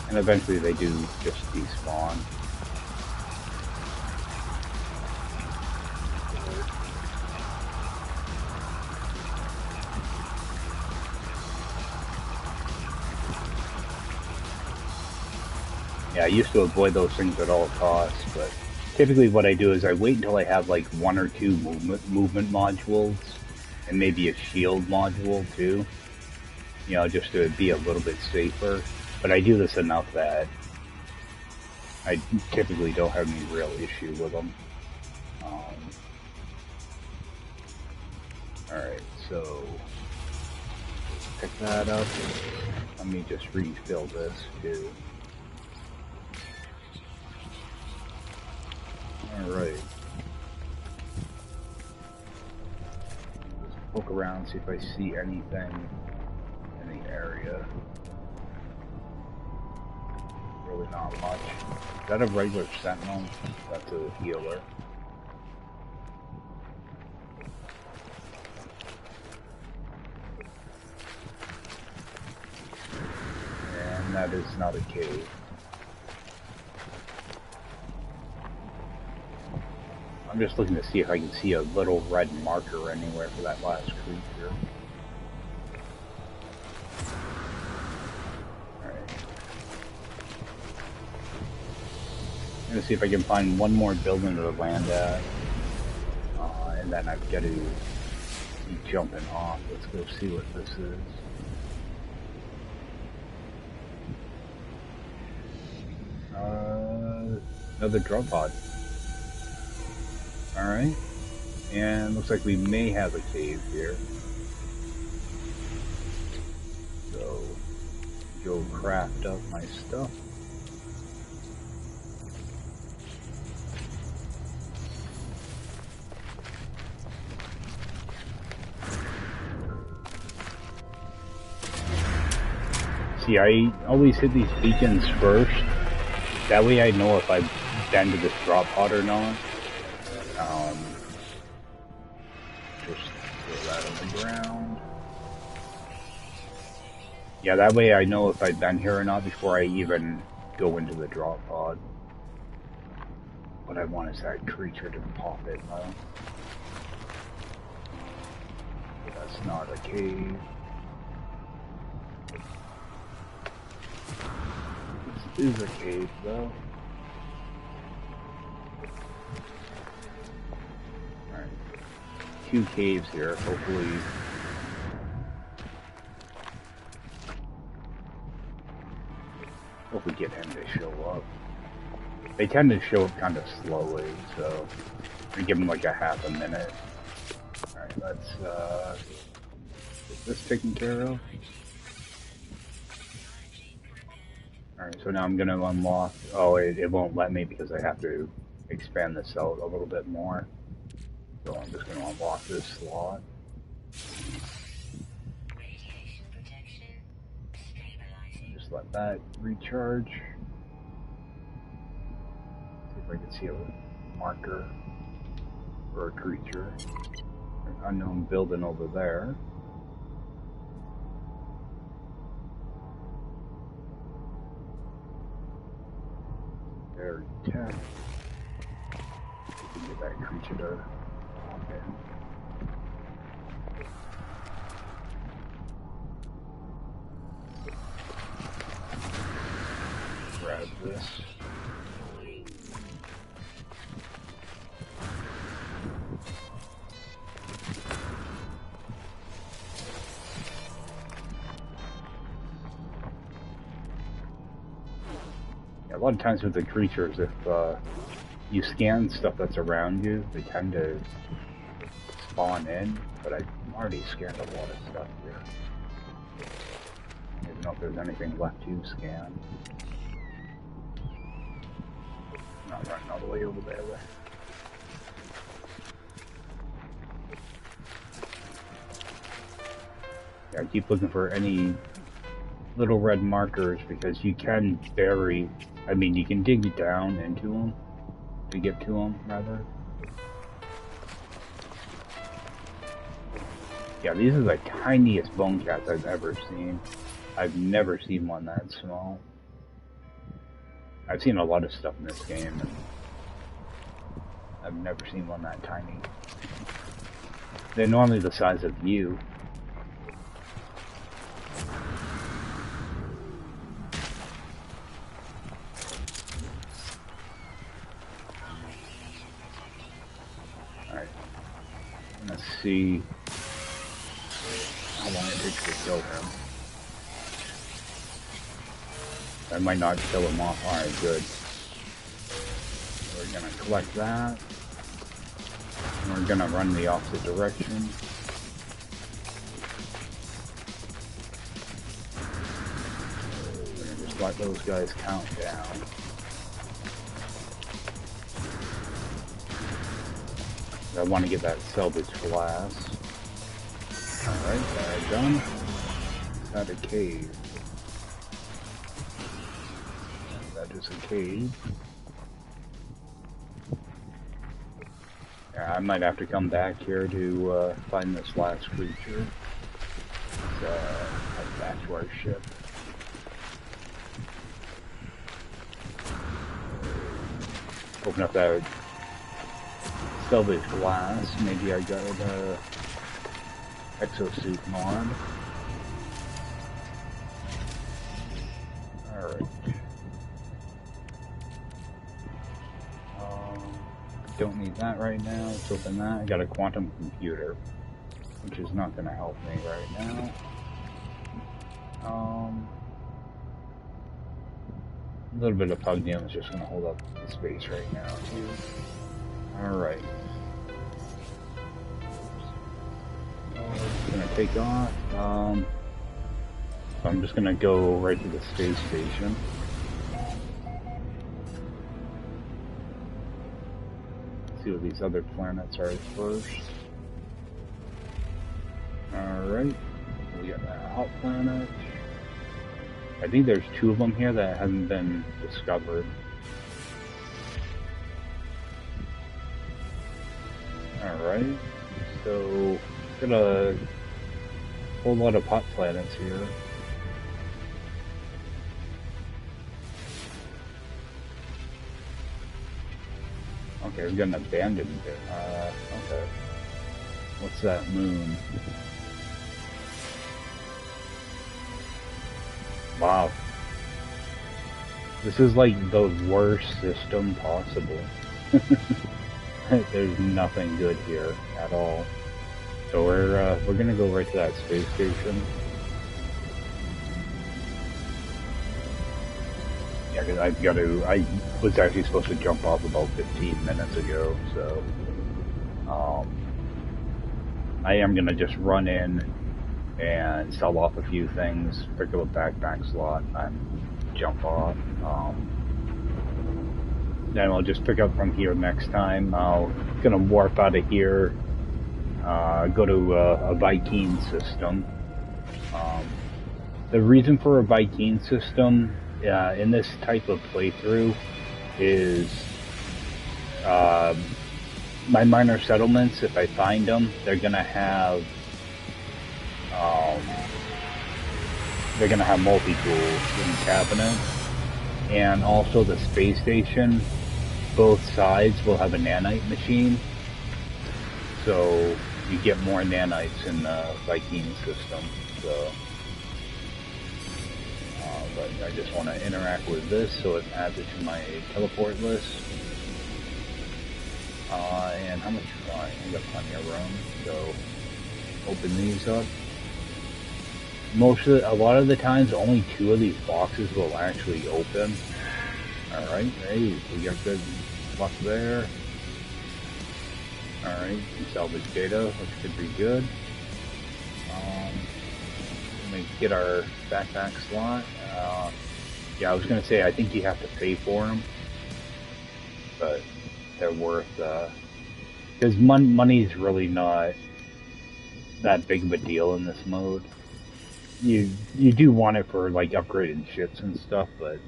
[SPEAKER 1] And eventually they do just despawn. Yeah, I used to avoid those things at all costs, but typically what I do is I wait until I have like one or two movement modules, and maybe a shield module too, you know, just to be a little bit safer. But I do this enough that I typically don't have any real issue with them. Alright, so pick that up. Let me just refill this too. Alright. Just poke around, see if I see anything in the area. Really not much. Is that a regular sentinel? That's a healer. And that is not a cave. I'm just looking to see if I can see a little red marker anywhere for that last creature. Alright. I'm gonna see if I can find one more building to land at. And then I've got to be jumping off. Let's go see what this is. Another drop pod. Alright, and looks like we may have a cave here. So, go craft up my stuff. See, I always hit these beacons first. That way I know if I've been to this drop pod or not. Just throw that on the ground. Yeah, that way I know if I've been here or not before I even go into the drop pod. What I want is that creature to pop it, though. That's not a cave. This is a cave, though. Alright. 2 caves here, hopefully. Hopefully get him to show up. They tend to show up kind of slowly, so we give them like a half a minute. Alright, let's get this taken care of. Alright, so now I'm gonna unlock. Oh, it won't let me because I have to expand this out a little bit more. So I'm just gonna unlock this slot. Just let that recharge. See if I can see a marker or a creature. An unknown building over there. Very tech. We can get that creature to walk in. Grab this. A lot of times with the creatures, if you scan stuff that's around you, they tend to spawn in, but I've already scanned a lot of stuff here. I don't know if there's anything left to scan. Not running all the way over there. Yeah, I keep looking for any little red markers because you can bury. I mean, you can dig down into them to get to them, rather. Yeah, these are the tiniest bone cats I've ever seen. I've never seen one that small. I've seen a lot of stuff in this game, and I've never seen one that tiny. They're normally the size of you. See how long it takes to kill him. I might not kill him off. Alright, good. We're gonna collect that. And we're gonna run the opposite direction. We're gonna just let those guys count down. I want to get that salvage glass. Alright, done. Is that a cave? That is a cave. Yeah, I might have to come back here to find this last creature. Head back to our ship. Open up that salvage glass. Maybe I got a exosuit mod. Alright. Don't need that right now. Let's open that. I got a quantum computer, which is not going to help me right now. A little bit of pugnium is just going to hold up the space right now, too. Alright. It's gonna take off. So I'm just gonna go right to the space station. See what these other planets are first. Alright. We got that hot planet. I think there's 2 of them here that haven't been discovered. Alright, so got a whole lot of pot planets here. Okay, we've got an abandoned bit. Okay. What's that moon? Wow. This is like the worst system possible. There's nothing good here at all. So we're gonna go right to that space station. Yeah, because I've got to. I was actually supposed to jump off about 15 minutes ago, so I am gonna just run in and sell off a few things, pick up a backpack slot, and jump off. Then I'll just pick up from here next time. I'm gonna warp out of here, go to a Viking system. The reason for a Viking system in this type of playthrough is my minor settlements, if I find them, they're gonna have multi-tools in the cabinet, and also the space station. Both sides will have a nanite machine, so you get more nanites in the Viking system. So, but I just want to interact with this, so it adds it to my teleport list. And how much time? I got plenty of room, so open these up. A lot of the times, only 2 of these boxes will actually open. Alright, hey, we got good luck there. Alright, salvage data, which could be good. Let me get our backpack slot. Yeah, I was gonna say, I think you have to pay for them. But they're worth, because money's really not that big of a deal in this mode. You do want it for like upgraded ships and stuff, but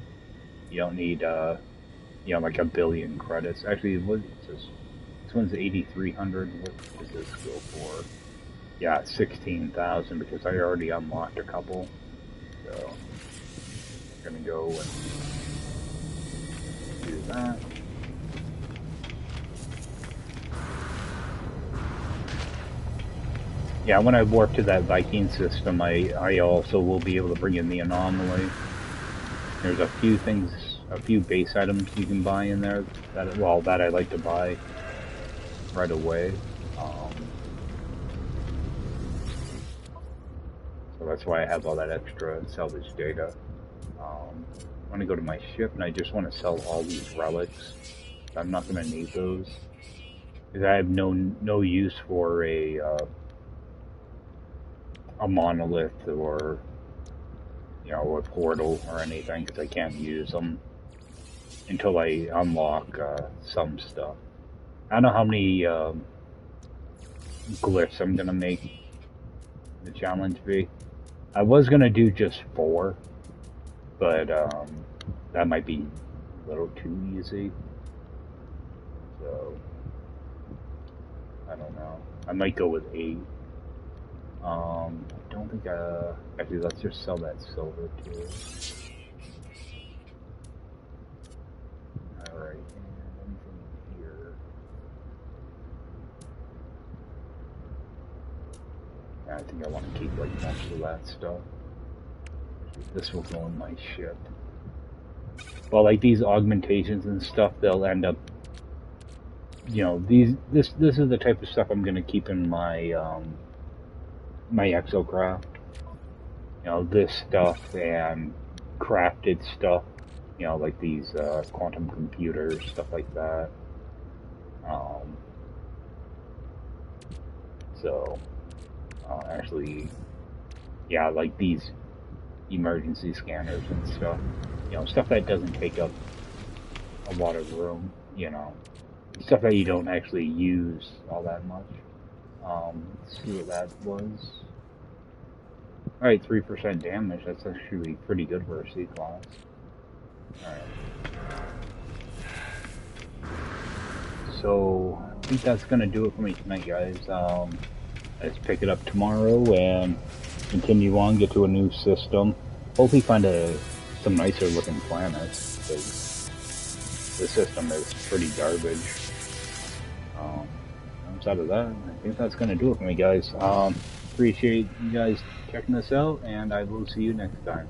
[SPEAKER 1] you don't need like 1 billion credits. Actually, what is this? This one's 8,300. What does this go for? Yeah, 16,000 because I already unlocked a couple. So I'm gonna go and do that. Yeah, when I warp to that Viking system, I also will be able to bring in the anomaly. There's a few things, a few base items you can buy in there that I like to buy right away. So that's why I have all that extra salvage data. I want to go to my ship, and I just want to sell all these relics. I'm not going to need those because I have no use for a monolith or a portal or anything, because I can't use them until I unlock some stuff. I don't know how many glyphs I'm gonna make the challenge be. I was gonna do just 4, but that might be a little too easy. So I don't know. I might go with 8. I don't think actually, let's just sell that silver too. Alright, and anything here? I think I want to keep like most of that stuff. This will go in my ship. Well, like these augmentations and stuff, they'll end up, this is the type of stuff I'm gonna keep in my my Exocraft. This stuff and crafted stuff, like these quantum computers, stuff like that. So, actually, yeah, like these emergency scanners and stuff. Stuff that doesn't take up a lot of room, stuff that you don't actually use all that much. Let's see what that was. Alright, 3% damage. That's actually pretty good for a C-class. Alright. So, I think that's gonna do it for me tonight, guys. Let's pick it up tomorrow and continue on, get to a new system. Hopefully find some nicer looking planets, because the system is pretty garbage. Outside of that, I think that's gonna do it for me, guys. Appreciate you guys checking this out, and I will see you next time.